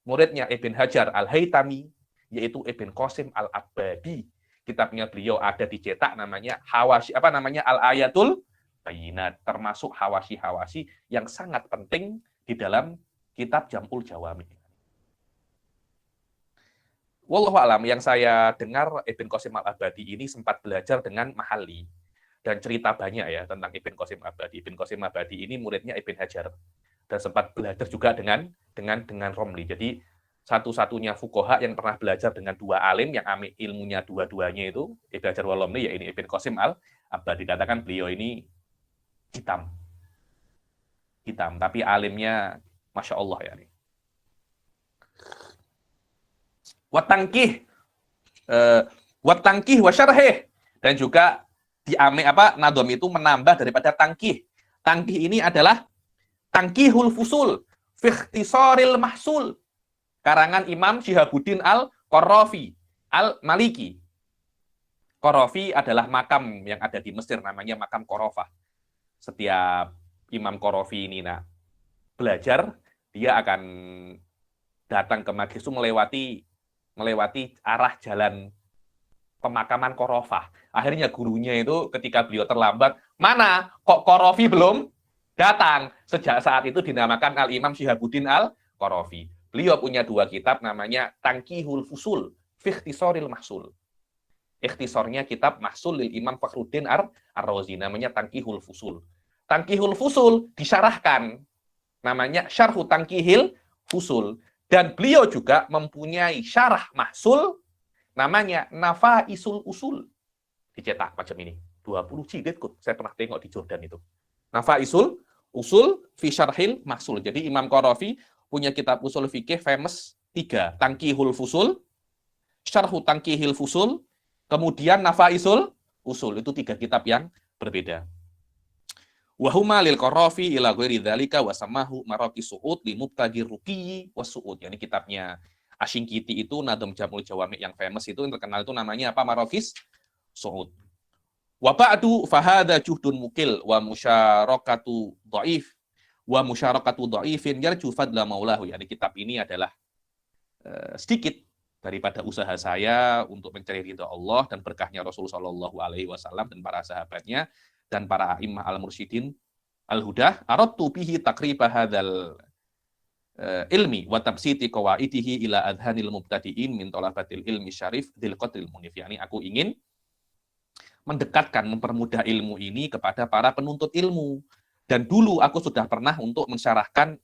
muridnya Ibn Hajar Al-Haytami, yaitu Ibn Qasim Al-Abbadi. Kitabnya beliau ada dicetak, namanya hawashi Al-Ayatul Bayyinat, termasuk hawashi-hawashi yang sangat penting di dalam kitab Jam'ul Jawami. wallahu alam, yang saya dengar Ibn Qasim al-Abadi ini sempat belajar dengan Mahalli. Dan cerita banyak ya tentang Ibn Qasim al-Abadi. Ibn Qasim al-Abadi ini muridnya Ibn Hajar. Dan sempat belajar juga dengan Romli. Jadi satu-satunya fuqaha yang pernah belajar dengan dua alim yang ambil ilmunya dua-duanya itu Ibn Hajar wal Romli, ya ini Ibn Qasim al-Abadi. Dikatakan beliau ini hitam, tapi alimnya masya Allah ya. Watangkih wasyarheh, dan juga nadom itu menambah daripada tangkih. Tangkih ini adalah tangkihul fusul fi ikhtisaril mahsul, karangan Imam Syihabuddin al-Qarafi al-Maliki. Qarafi adalah makam yang ada di Mesir, namanya makam Qarafah. Setiap Imam Qarafi ini belajar, dia akan datang ke majlis itu melewati arah jalan pemakaman Qarafah. Akhirnya gurunya itu ketika beliau terlambat, mana kok Qarafi belum datang? Sejak saat itu dinamakan Al-Imam Syihabuddin al-Qarafi. Beliau punya dua kitab namanya Tangkihul Fusul fi Ikhtisaril Mahsul. Ikhtisornya kitab Mahsul lil Imam Fakhruddin Ar-Razi, namanya Tangkihul Fusul. Tangkihul Fusul disyarahkan, namanya Syarhu Tangkihil Fusul. Dan beliau juga mempunyai syarah Mahsul, namanya Nafaisul Usul. Dicetak macam ini. 20 jilid kok. Saya pernah tengok di Jordan itu. Nafaisul Usul fi Syarhil Mahsul. Jadi Imam Qarafi punya kitab usul fikih famous 3. Tangkihul Fusul, Syarhu Tangkihil Fusul, kemudian Nafaisul Usul. Itu 3 kitab yang berbeda. Wahuma lil Qarafi ila ghairi dzalika wa samahu maraqis su'ud li mubtaghi ruqi was su'ud. Yani kitabnya Asyinkiti itu Nadhm Jamul Jawami yang famous itu, yang terkenal itu namanya apa? Maraqis su'ud. Wa ba'du fa hadza juhdun mukil wa musyarakatu dhaifin yarju fadla maulahu. Yani kitab ini adalah sedikit daripada usaha saya untuk mencari ridha Allah dan berkahnya Rasulullah Shallallahu alaihi wasallam dan para sahabatnya dan para a'immah al-mursyidin al-hudah. Aradtu bihi taqriba hadzal ilmi wa tabsiti qawaidihi ila adhanil mubtadiin min talabatil ilmi syarif dzil qadril munif. Yani aku ingin mendekatkan, mempermudah ilmu ini kepada para penuntut ilmu. Dan dulu aku sudah pernah mensyarahkan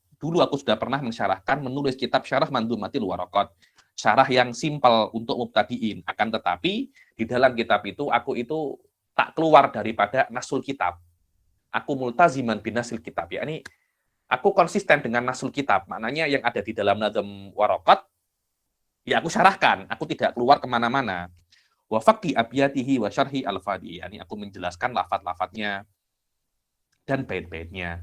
menulis kitab Syarah Mandumatil Waraqat, syarah yang simpel untuk mubtadiin. Akan tetapi di dalam kitab itu aku itu tak keluar daripada nasul kitab. Aku multaziman binasil kitab. Yakni aku konsisten dengan nasul kitab. Maknanya yang ada di dalam Nadhm Waraqat, ya aku syarahkan. Aku tidak keluar kemana-mana. Wa faqi abiyatihi wa syarhi al-fadi. Yani aku menjelaskan lafaz-lafaznya dan bait-baitnya.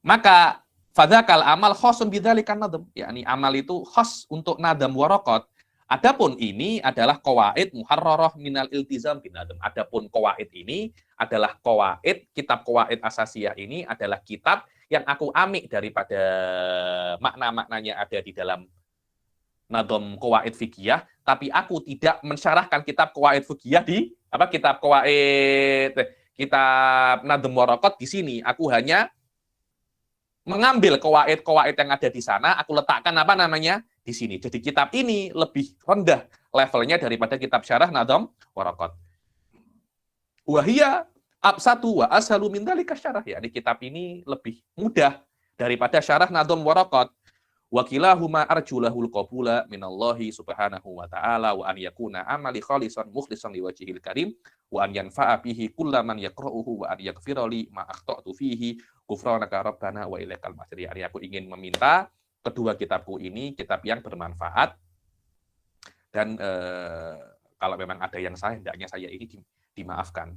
Maka fadzakal amal khosun bidzalikan nadhm. Yakni amal itu khas untuk Nadhm Waraqat. Adapun ini adalah qawaid muharrarah minal iltizam bin nadhm. Adapun qawaid ini adalah kitab qawaid asasiyah ini adalah kitab yang aku amik daripada makna-maknanya ada di dalam nadhm qawaid fikih, tapi aku tidak mensyarahkan kitab qawaid fikih di kitab Nadhm Waraqat di sini. Aku hanya mengambil qawaid-qawaid yang ada di sana, aku letakkan di sini. Jadi kitab ini lebih rendah levelnya daripada kitab Syarah Nadhm Waraqat. Wahia absatu wa ashalu min dzalika syarah. Ya, di kitab ini lebih mudah daripada Syarah Nadhm Waraqat. Wa kilahuma arjulahul qabula minallahi subhanahu wa ta'ala wa an yakuna amali khalisan mukhlishan liwajhil karim wa an yanfa'a bihi kullaman yaqra'uhu wa an yaghfira li ma akhta'tu fihi ghufranaka rabbana wa ilaikal masir. Yani aku ingin meminta kedua kitabku ini kitab yang bermanfaat, dan kalau memang ada yang salah, hendaknya saya ini dimaafkan.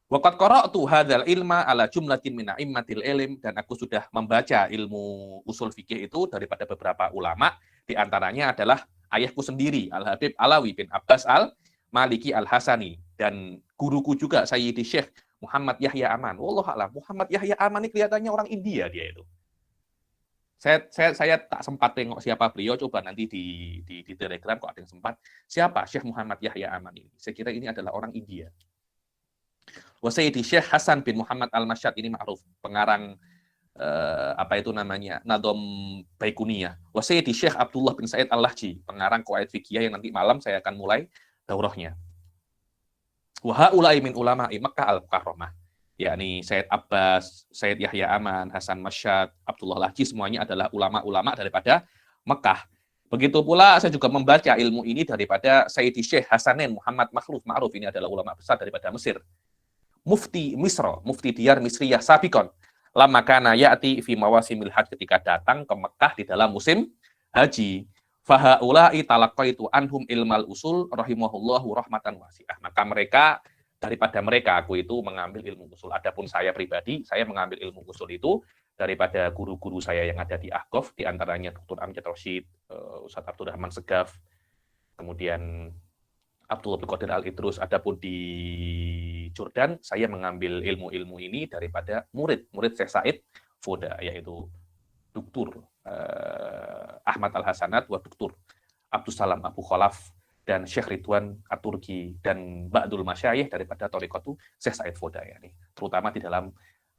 Waqad qara'tu hadzal ilma ala jumlatin min a'immatil ilm, dan aku sudah membaca ilmu usul fikih itu daripada beberapa ulama, di antaranya adalah ayahku sendiri Al-Habib Alawi bin Abbas Al-Maliki Al-Hasani, dan guruku juga Sayyidi Syekh Muhammad Yahya Aman. Wallahu a'lam, Muhammad Yahya Aman ini kelihatannya orang India dia itu. Saya tak sempat tengok siapa beliau, coba nanti di Telegram kok ada yang sempat. Siapa Syekh Muhammad Yahya Aman ini? Saya kira ini adalah orang India. Wa Sayyidi Syekh Hasan bin Muhammad Al-Masyad, ini ma'ruf, pengarang apa itu namanya, Nadom Baikuniyah. Wa Sayyidi Syekh Abdullah bin Said Al-Lahji, pengarang Qawaid Fiqhiyah yang nanti malam saya akan mulai daurahnya. Wa haula'i min ulama'i Makkah al-Mukarramah. Yakni Said Abbas, Said Yahya Aman, Hasan Masyad, Abdullah Lahji, semuanya adalah ulama-ulama daripada Mekah. Begitu pula saya juga membaca ilmu ini daripada Sayyidi Syekh Hasanin Muhammad Makhluf Ma'ruf, ini adalah ulama besar daripada Mesir. Mufti Misra, Mufti Diyar Misriyah Sabikon. Lama kana ya'ti fi mawasimil hajj, ketika datang ke Mekah di dalam musim haji. Fahaula'i talaqqaitu anhum ilmal usul rahimahullahu rahmatan wasi'ah. Maka daripada mereka aku itu mengambil ilmu usul. Adapun saya pribadi, saya mengambil ilmu usul itu daripada guru-guru saya yang ada di Ahqaf, di antaranya Dr. Amjad Rashid, Ustaz Abdurrahman Segaf, kemudian Abdullah bin Qadir Al-Idrus. Adapun di Jordan, saya mengambil ilmu-ilmu ini daripada murid Syekh Said Foda, yaitu Dr. Ahmad Al-Hasanat wa Dr. Abdus Salam Abu Khalaf dan Syekh Ridwan At-Turki dan Ba'dul Masyayikh daripada Thariqatu Syekh Said Foda, ya, terutama di dalam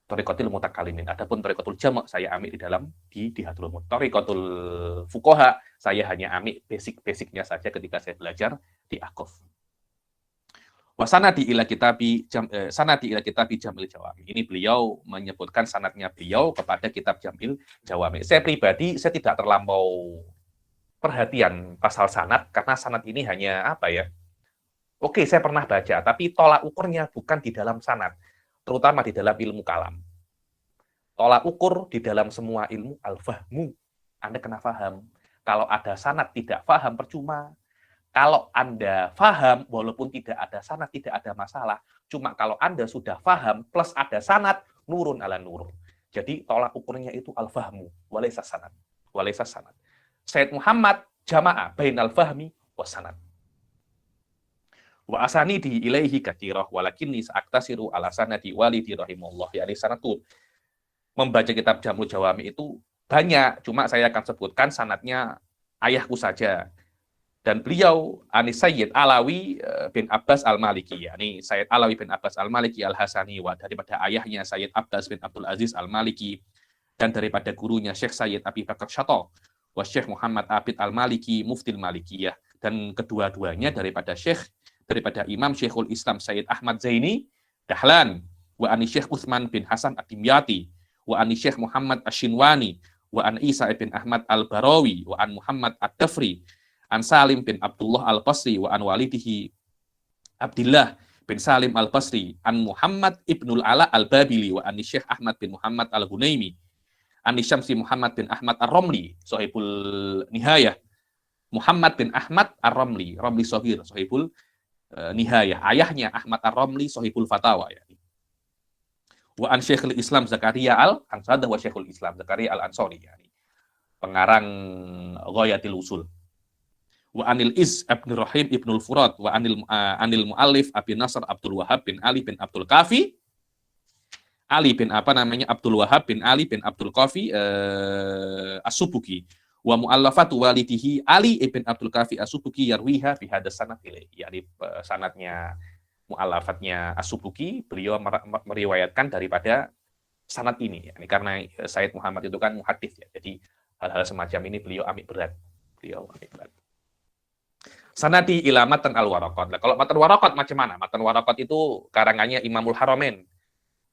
Thariqatul Mutakalimin. Adapun Thariqatul Jama' saya ambil di Hadramut. Thariqatul Fuqaha saya hanya ambil basic-basicnya saja ketika saya belajar di Ahqaf. Wa sanadi ila kitabi Jamil Jawami. Ini beliau menyebutkan sanadnya beliau kepada kitab Jamil Jawami. Saya pribadi saya tidak terlampau perhatian pasal sanad, karena sanad ini hanya apa ya? Oke, saya pernah baca, tapi tolak ukurnya bukan di dalam sanad, terutama di dalam ilmu kalam. Tolak ukur di dalam semua ilmu al-fahmu. Anda kena faham. Kalau ada sanad tidak faham percuma. Kalau Anda faham, walaupun tidak ada sanad, tidak ada masalah. Cuma kalau Anda sudah faham, plus ada sanad, nurun ala nurun. Jadi tolak ukurnya itu al-fahmu, walaysa sanad. Walaysa sanad. Sayyid Muhammad jama'a bainal fahmi wa sanad. Wa asanidi ilaihi katsirah, walakinni sa'aktasiru ala sanadi walidi rahimahullah. Yani sanadku membaca kitab Jamul Jawami itu banyak, cuma saya akan sebutkan sanadnya ayahku saja. Dan beliau Anis Sayyid Alawi bin Abbas Al-Maliki, yakni Sayyid Alawi bin Abbas Al-Maliki Al-Hasani, daripada ayahnya Sayyid Abbas bin Abdul Aziz Al-Maliki, dan daripada gurunya Syekh Sayyid Abi Bakar Syato, wa Syekh Muhammad Abid Al-Maliki Muftil Malikiyah, dan kedua-duanya daripada Imam Syekhul Islam Sayyid Ahmad Zaini Dahlan, wa ani Syekh Utsman bin Hasan Ad-Dimyati, wa ani Syekh Muhammad Asy-Shinwani, wa an Isa bin Ahmad Al-Barawi, wa an Muhammad Ad-Dafri, an Salim bin Abdullah Al-Basri, wa an walidihi Abdullah bin Salim Al-Basri, an Muhammad Ibnul Ala Al-Babili, wa an Syekh Ahmad bin Muhammad Al-Hunaimi, an Syamsi Muhammad bin Ahmad Ar-Ramli, Sahibul Nihayah, Muhammad bin Ahmad Ar-Ramli, Ramli Sohir, Sahibul Nihayah, ayahnya Ahmad Ar-Ramli, Sahibul Fatawa, ya. Wa an Syekhul Islam Zakaria Al-Ansadah, wa Syekhul Islam Zakaria Al-Ansari, ya, pengarang Ghayatil Usul. Wa anil Iz Ibn Rahim Ibnul Furat, wa anil Mu'allif Abi Nasr Abdul Wahab bin Ali bin Abdul Kafi, Abdul Wahab bin Ali bin Abdul Kafi As-Subuki, wa mu'allafatu walidihi Ali ibn Abdul Kafi As-Subuki yarwiha fi hadas sanad ilaihi. Yani sanadnya mu'allafatnya As-Subuki, beliau meriwayatkan daripada sanad ini, yani karena Sayyid Muhammad itu kan muhadits, ya. Jadi hal-hal semacam ini beliau ambil berat. Sanadi ila matan al-waraqat. Nah, kalau matan waraqat macam mana? Matan waraqat itu karangannya Imamul Haramain.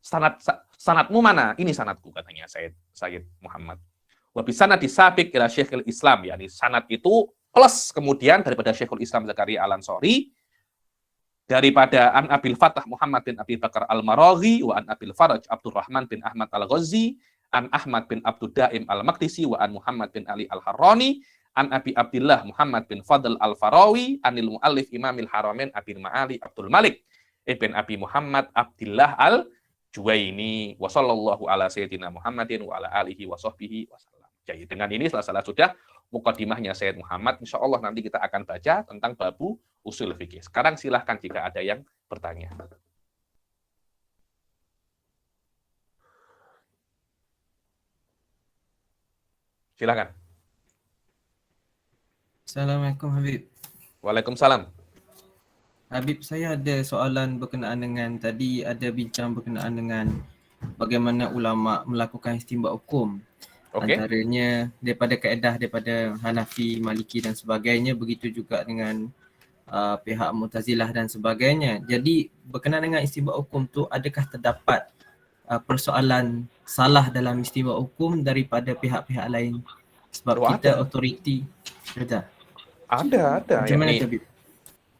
Sanadmu mana? Ini sanadku, katanya Sayyid Muhammad. Wa bi sanadi sabiq ila Syekhul Islam, yakni sanad itu plus kemudian daripada Syekhul Islam Zakaria Al-Ansari, daripada an Abil Fatah Muhammad bin Abi Bakar Al-Maraghi, wa an Abil Faraj Abdurrahman bin Ahmad Al-Ghazi, an Ahmad bin Abdul Daim Al-Maqdisi, wa an Muhammad bin Ali Al-Harrani, an Abi Abdillah Muhammad bin Fadl Al-Farawi, anil muallif Imamil Haramain Abil Ma'ali Abdul Malik ibn Abi Muhammad Abdillah Al-Juwaini, wa sallallahu ala sayyidina Muhammadin wa ala alihi wa sahbihi wasallam. Jadi dengan ini salah sudah mukadimahnya Sayyid Muhammad. Insyaallah nanti kita akan baca tentang babu usul fikih. Sekarang silahkan jika ada yang bertanya. Silakan. Assalamualaikum Habib. Waalaikumsalam. Habib, saya ada soalan berkenaan dengan tadi ada bincang berkenaan dengan bagaimana ulama melakukan istinbat hukum. Oke. Antaranya daripada kaedah daripada Hanafi, Maliki dan sebagainya, begitu juga dengan pihak Mu'tazilah dan sebagainya. Jadi berkenaan dengan istinbat hukum tu, adakah terdapat persoalan salah dalam istinbat hukum daripada pihak-pihak lain? Sebab Oh, kita ada. autoriti. Ada. Ada. Macam mana yakni tu, Habib?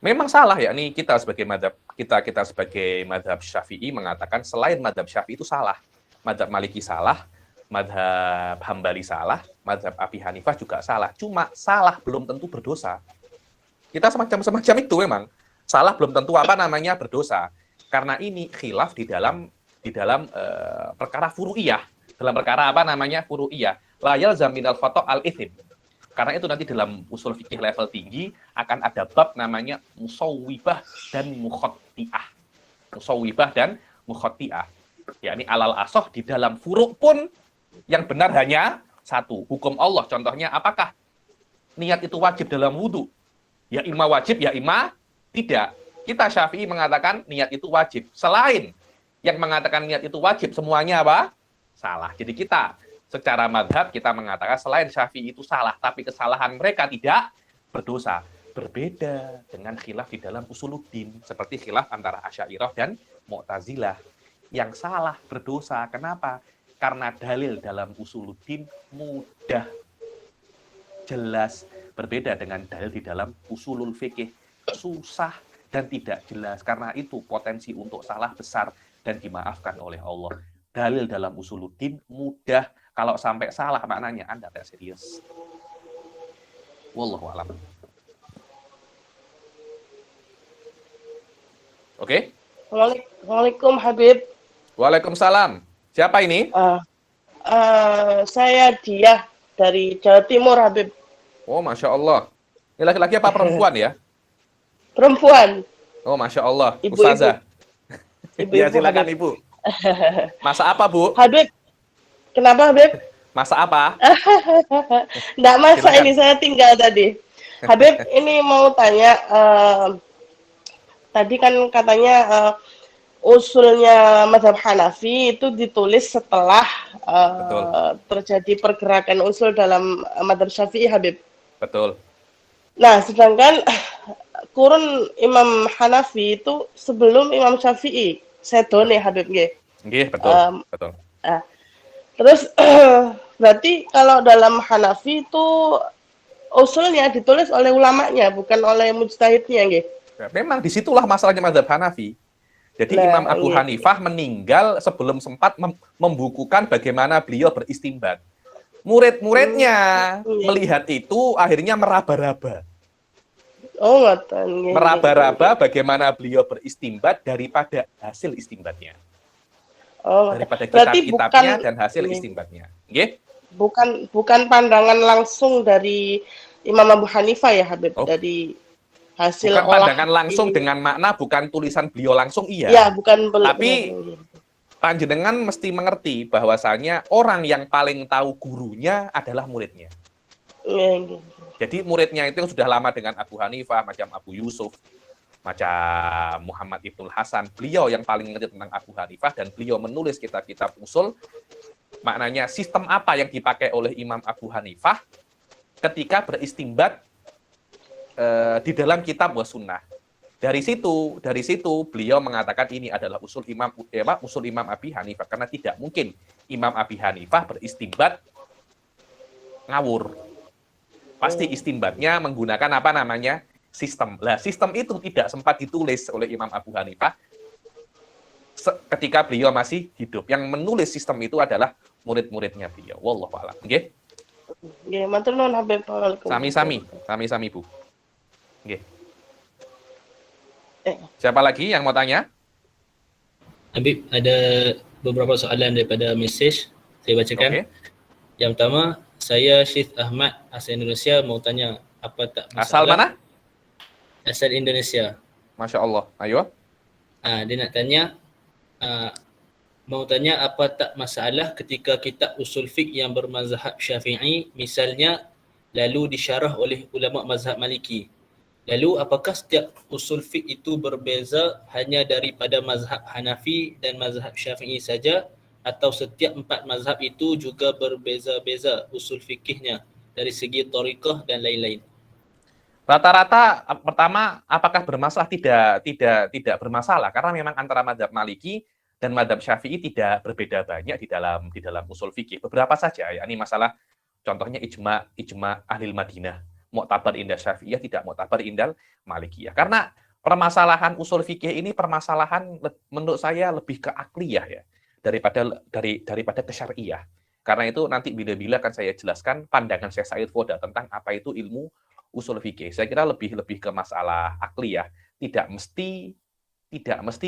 memang salah yakni kita sebagai madhab kita sebagai madhab Syafi'i mengatakan selain madhab Syafi'i itu salah. Madhab Maliki salah, madhab Hambali salah, madhab Abi Hanifah juga salah. Cuma salah belum tentu berdosa. Kita semacam itu memang. Salah belum tentu berdosa. Karena ini khilaf di dalam perkara furu'iyah. Dalam perkara furu'iyah. La yalzam minal khata' al-ithim. Karena itu nanti dalam usul fikih level tinggi akan ada bab namanya musawwibah dan mukhotti'ah. Musawwibah dan mukhotti'ah. Yakni alal asoh di dalam furu' pun yang benar hanya satu. Hukum Allah contohnya apakah niat itu wajib dalam wudhu? Ya imma wajib, ya imma tidak. Kita Syafi'i mengatakan niat itu wajib. Selain yang mengatakan niat itu wajib, semuanya apa? Salah. Jadi kita secara madhab kita mengatakan selain Syafi'i itu salah, tapi kesalahan mereka tidak berdosa. Berbeda dengan khilaf di dalam usuluddin, seperti khilaf antara Asy'ariyah dan Mu'tazilah. Yang salah berdosa. Kenapa? Karena dalil dalam usuluddin mudah, jelas. Berbeda dengan dalil di dalam usulul fikih, susah dan tidak jelas. Karena itu potensi untuk salah besar dan dimaafkan oleh Allah. Dalil dalam usuluddin mudah. Kalau sampai salah maknanya Anda tidak serius. Wallahu a'lam. Oke? Waalaikumsalam Habib. Waalaikumsalam. Siapa ini? Saya Diah dari Jawa Timur Habib. Oh, Masya Allah. Ini laki-laki apa perempuan ya? Perempuan. Oh, Masya Allah. Ibu-ibu. Ustazah. Ya, silakan Habib. Ibu. Masak apa, Bu? Habib, kenapa Habib? Masak apa? Nggak masak Silakan. ini, saya tinggal tadi. Habib, ini mau tanya, tadi kan katanya usulnya mazhab Hanafi itu ditulis setelah Betul. terjadi pergerakan usul dalam mazhab Syafi'i, Habib. Betul. Nah, sedangkan kurun Imam Hanafi itu sebelum Imam Syafi'i. Sedone Habib nggih. Nggih, betul. Betul. Terus berarti kalau dalam Hanafi itu usulnya ditulis oleh ulamanya, bukan oleh mujtahidnya nggih. Memang disitulah masalahnya mazhab Hanafi. Jadi Nah, Imam Abu iya. Hanifah meninggal sebelum sempat membukukan bagaimana beliau beristimbat. Murid-muridnya iya. melihat itu akhirnya meraba-raba. Oh, ngoten nggih. Meraba-raba bagaimana beliau beristimbat daripada hasil istimbatnya. Oh, Daripada berarti kitab-kitabnya bukan dan hasil iya. istimbatnya. Nggih? bukan pandangan langsung dari Imam Abu Hanifah ya Habib, Oh. dari hasil Bukan pandangan olah langsung ini. dengan makna bukan tulisan beliau langsung, iya. Ya, bukan Tapi panjenengan mesti mengerti bahwasanya orang yang paling tahu gurunya adalah muridnya. Iya. Jadi muridnya itu yang sudah lama dengan Abu Hanifah, macam Abu Yusuf, macam Muhammad Ibnul Hasan. Beliau yang paling mengerti tentang Abu Hanifah dan beliau menulis kitab-kitab usul. Maknanya sistem apa yang dipakai oleh Imam Abu Hanifah ketika beristimbat di dalam kitab wa sunnah. Dari situ beliau mengatakan ini adalah usul Imam Abi Hanifah, karena tidak mungkin Imam Abi Hanifah beristimbat ngawur. Pasti istimbatnya menggunakan sistem. Lah, sistem itu tidak sempat ditulis oleh Imam Abu Hanifah ketika beliau masih hidup. Yang menulis sistem itu adalah murid-muridnya beliau. Wallahu a'lam. Nggih. Nggih, matur nuwun Habib. Sami-sami, Bu. Nggih. Siapa lagi yang mau tanya? Habib, ada beberapa soalan daripada mesej. Saya bacakan. Oke. Yang pertama, saya Syith Ahmad, asal Indonesia, mau tanya apa tak masalah. Asal mana? Asal Indonesia. Masya Allah. Ayo. Dia nak tanya, mau tanya apa tak masalah ketika kitab usul fiqh yang bermazhab Syafi'i misalnya lalu disyarah oleh ulama mazhab Maliki. Lalu apakah setiap usul fiqh itu berbeza hanya daripada mazhab Hanafi dan mazhab Syafi'i saja atau setiap 4 mazhab itu juga berbeza-beza usul fikihnya dari segi thariqah dan lain-lain? Rata-rata pertama apakah bermasalah? Tidak bermasalah karena memang antara mazhab Maliki dan mazhab Syafi'i tidak berbeda banyak di dalam usul fikih. Beberapa saja ya. Ini masalah contohnya ijma ahli Madinah, mu'tabar indah Syafi'iyah, tidak mu'tabar indal Malikiyah. Karena permasalahan usul fikih ini permasalahan menurut saya lebih ke akliyah ya daripada ke syariah. Karena itu nanti bila-bila akan saya jelaskan pandangan Syekh Said Foda tentang apa itu ilmu usul fikih. Saya kira lebih ke masalah akliyah, tidak mesti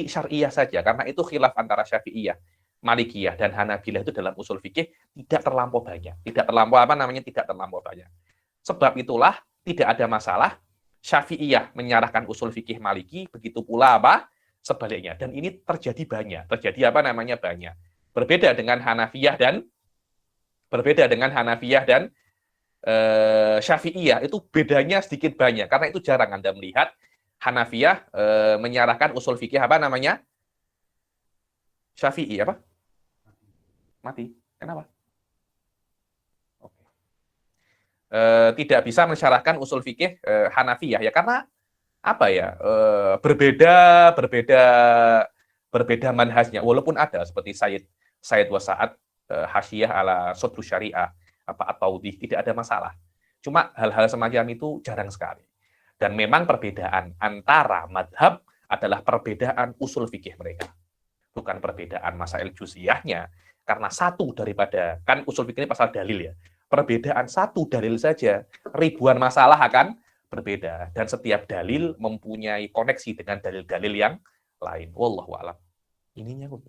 syariah saja karena itu khilaf antara Syafi'iyah, Malikiyah dan Hanabilah itu dalam usul fikih tidak terlampau banyak. Tidak terlampau banyak. Sebab itulah tidak ada masalah Syafi'iyah menyarahkan usul fikih Maliki, begitu pula sebaliknya. Dan ini terjadi banyak. Banyak. Berbeda dengan Hanafiyah dan Syafi'iyah itu bedanya sedikit banyak karena itu jarang Anda melihat Hanafiyah menyarahkan usul fikih Syafi'i mati. Kenapa? Oke. Tidak bisa mensyarahkan usul fikih Hanafiyah ya karena berbeda manhajnya walaupun ada seperti Said Wasa'at Hasyiyah ala Sodru Syariah atau tidak ada masalah. Cuma hal-hal semacam itu jarang sekali. Dan memang perbedaan antara madhab adalah perbedaan usul fikih mereka. Bukan perbedaan masail juz'iyahnya. Karena satu daripada, kan usul fikih ini pasal dalil ya. Perbedaan satu dalil saja, ribuan masalah akan berbeda. Dan setiap dalil mempunyai koneksi dengan dalil-dalil yang lain. Wallahu a'lam. Ininya kok.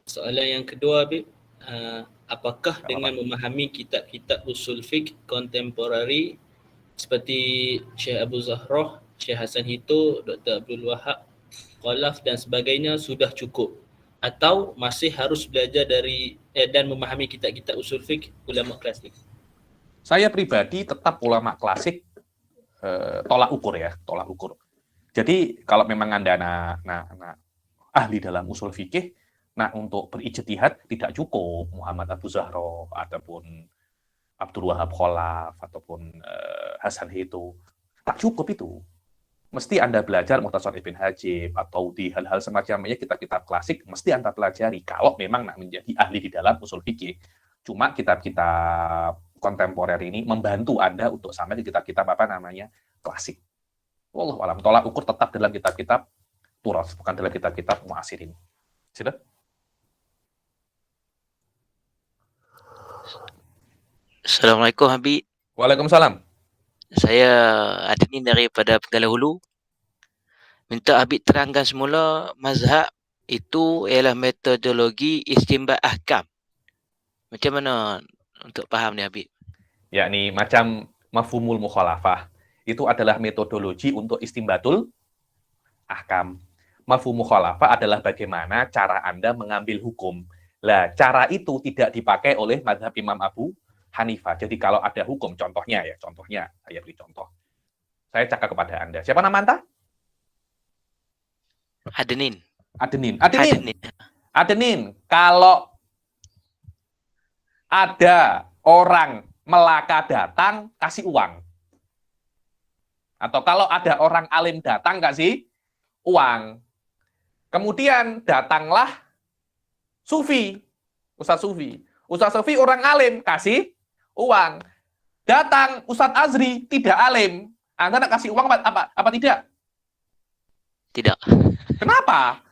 Soalan yang kedua, Habib. Apakah dengan memahami kitab-kitab usul fiqh kontemporari seperti Syekh Abu Zahroh, Syekh Hasan Hito, Dr. Abdul Wahab, Khalaf dan sebagainya sudah cukup? Atau masih harus belajar dan memahami kitab-kitab usul fiqh ulama klasik? Saya pribadi tetap ulama klasik tolak ukur. Jadi kalau memang Anda ahli dalam usul fikih, untuk berijtihad tidak cukup Muhammad Abu Zahroh ataupun Abdul Wahab Khalaf ataupun Hasan Hito. Tak cukup itu. Mesti Anda belajar Mukhtasar Ibn Hajib atau di hal-hal semacamnya kitab-kitab klasik mesti Anda pelajari kalau memang nak menjadi ahli di dalam usul fikih. Cuma kitab-kitab kontemporer ini membantu Anda untuk sampai ke kitab-kitab klasik. Wallahu a'lam. Tolak ukur tetap dalam kitab-kitab turas, bukan dalam kitab-kitab mu'asirin. Sudah? Assalamualaikum Habib. Waalaikumsalam. Saya Adnin daripada Penggala Hulu. Minta Habib terangkan semula mazhab itu ialah metodologi istinbat ahkam. Macam mana untuk faham ni Habib? Yakni macam mafhumul mukhalafah. Itu adalah metodologi untuk istinbatul ahkam. Mafhum mukhalafah adalah bagaimana cara Anda mengambil hukum. Lah, cara itu tidak dipakai oleh mazhab Imam Abu Hanifah. Jadi kalau ada hukum, contohnya saya beri contoh. Saya cakap kepada Anda. Siapa nama Anda? Adnin. Kalau ada orang Melaka datang, kasih uang. Atau kalau ada orang alim datang, kasih uang. Kemudian datanglah Ustadz Sufi orang alim, kasih uang. Datang Ustadz Azri, tidak alim. Anda nak kasih uang apa tidak? Tidak. Kenapa?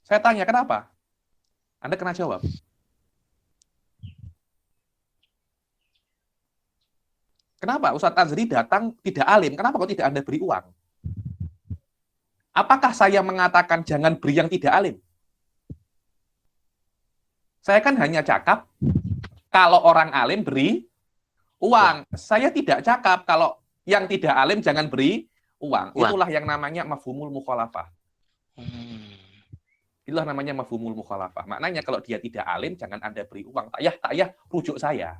Saya tanya, kenapa? Anda kena jawab. Kenapa Ustadz Azri datang tidak alim? Kenapa kok tidak Anda beri uang? Apakah saya mengatakan jangan beri yang tidak alim? Saya kan hanya cakap, kalau orang alim beri uang. Saya tidak cakap, kalau yang tidak alim jangan beri uang. Itulah yang namanya mafhumul mukhalafah. Itulah namanya mafhumul mukhalafah. Maknanya kalau dia tidak alim, jangan Anda beri uang. Tak yah, rujuk saya.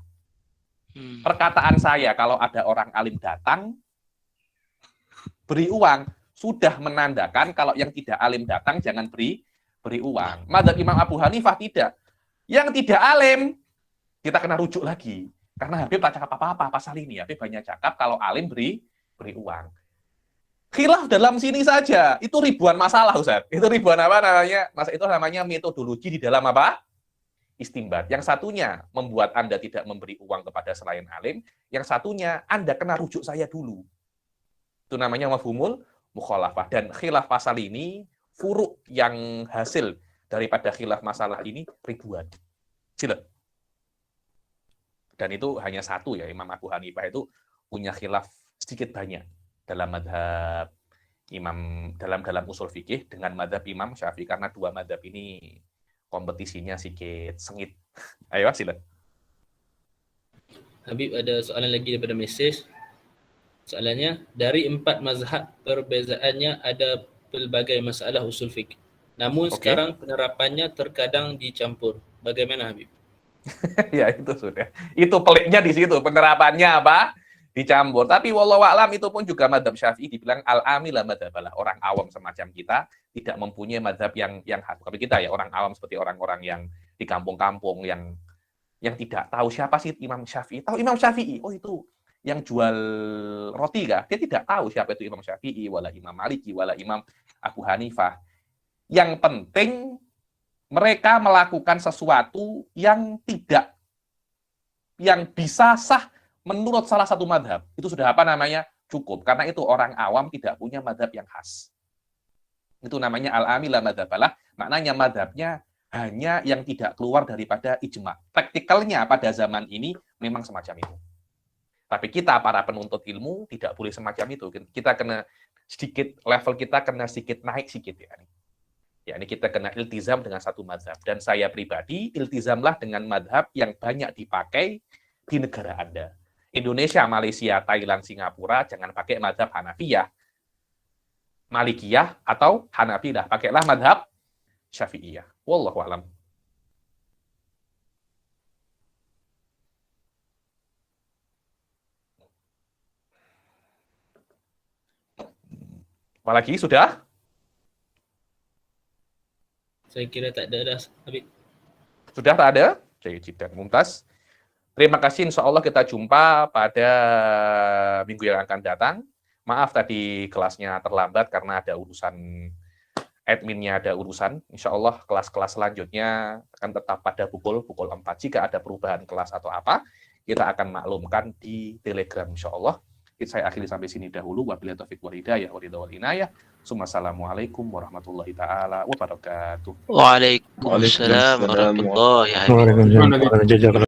Perkataan saya, kalau ada orang alim datang, beri uang. sudah menandakan kalau yang tidak alim datang jangan beri uang. Mazhab Imam Abu Hanifah tidak. Yang tidak alim kita kena rujuk lagi. Karena Habib tak cakap apa-apa pasal ini. Habib banyak cakap kalau alim beri uang. Khilaf dalam sini saja itu ribuan masalah, Ustaz. Itu ribuan apa namanya? Masa itu namanya metodologi di dalam apa? Istimbat. Yang satunya membuat Anda tidak memberi uang kepada selain alim, yang satunya Anda kena rujuk saya dulu. Itu namanya mafhumul mukhalafah. Dan khilaf pasal ini furuk yang hasil daripada khilaf masalah ini ribuan. Sila. Dan itu hanya satu ya, Imam Abu Hanifah itu punya khilaf sedikit banyak dalam madhab dalam usul fikih dengan madhab Imam Syafi'i, karena dua madhab ini kompetisinya sedikit sengit. Ayo, silakan. Habib, ada soalan lagi daripada mesej. Soalannya, dari 4 mazhab perbezaannya ada pelbagai masalah usul fikih. Namun sekarang penerapannya terkadang dicampur. Bagaimana, Habib? Ya itu sudah. Itu peliknya di situ, penerapannya apa? Dicampur. Tapi wallahu a'lam itu pun juga madhab Syafi'i dibilang al-amilah madhabalah. Orang awam semacam kita tidak mempunyai madhab yang khas. Tapi kita ya orang awam seperti orang-orang yang di kampung-kampung yang tidak tahu siapa sih Imam Syafi'i. Tahu Imam Syafi'i, oh itu yang jual roti kah? Dia tidak tahu siapa itu Imam Syafi'i, wala Imam Maliki, wala Imam Abu Hanifah. Yang penting mereka melakukan sesuatu yang bisa sah menurut salah satu madhab. Itu sudah apa namanya? Cukup. Karena itu orang awam tidak punya madhab yang khas. Itu namanya al-amilah madhabalah. Maknanya madhabnya hanya yang tidak keluar daripada ijma. Praktikalnya pada zaman ini memang semacam itu. Tapi kita para penuntut ilmu tidak boleh semacam itu. Kita kena sedikit, level kita kena sedikit naik sedikit ya. Ya, ini kita kena iltizam dengan satu madhab. Dan saya pribadi iltizamlah dengan madhab yang banyak dipakai di negara Anda. Indonesia, Malaysia, Thailand, Singapura, jangan pakai madhab Hanafiyah, Malikiyah, atau Hanafiyah. Pakailah madhab Syafi'iyah. Wallahu a'lam. Apalagi sudah? Saya kira tak ada dah, Habib. Sudah tak ada? Jadi mumtaz. Terima kasih, insya Allah kita jumpa pada minggu yang akan datang. Maaf tadi kelasnya terlambat karena ada urusan, adminnya ada urusan. Insya Allah kelas-kelas selanjutnya akan tetap pada pukul 4. Jika ada perubahan kelas atau apa, kita akan maklumkan di Telegram insya Allah. Saya akhiri sampai sini dahulu. Wabillahi taufiq wal hidayah wa ridha wal inayah. Assalamualaikum warahmatullahi taala wabarakatuh. Waalaikumsalam warahmatullahi wabarakatuh.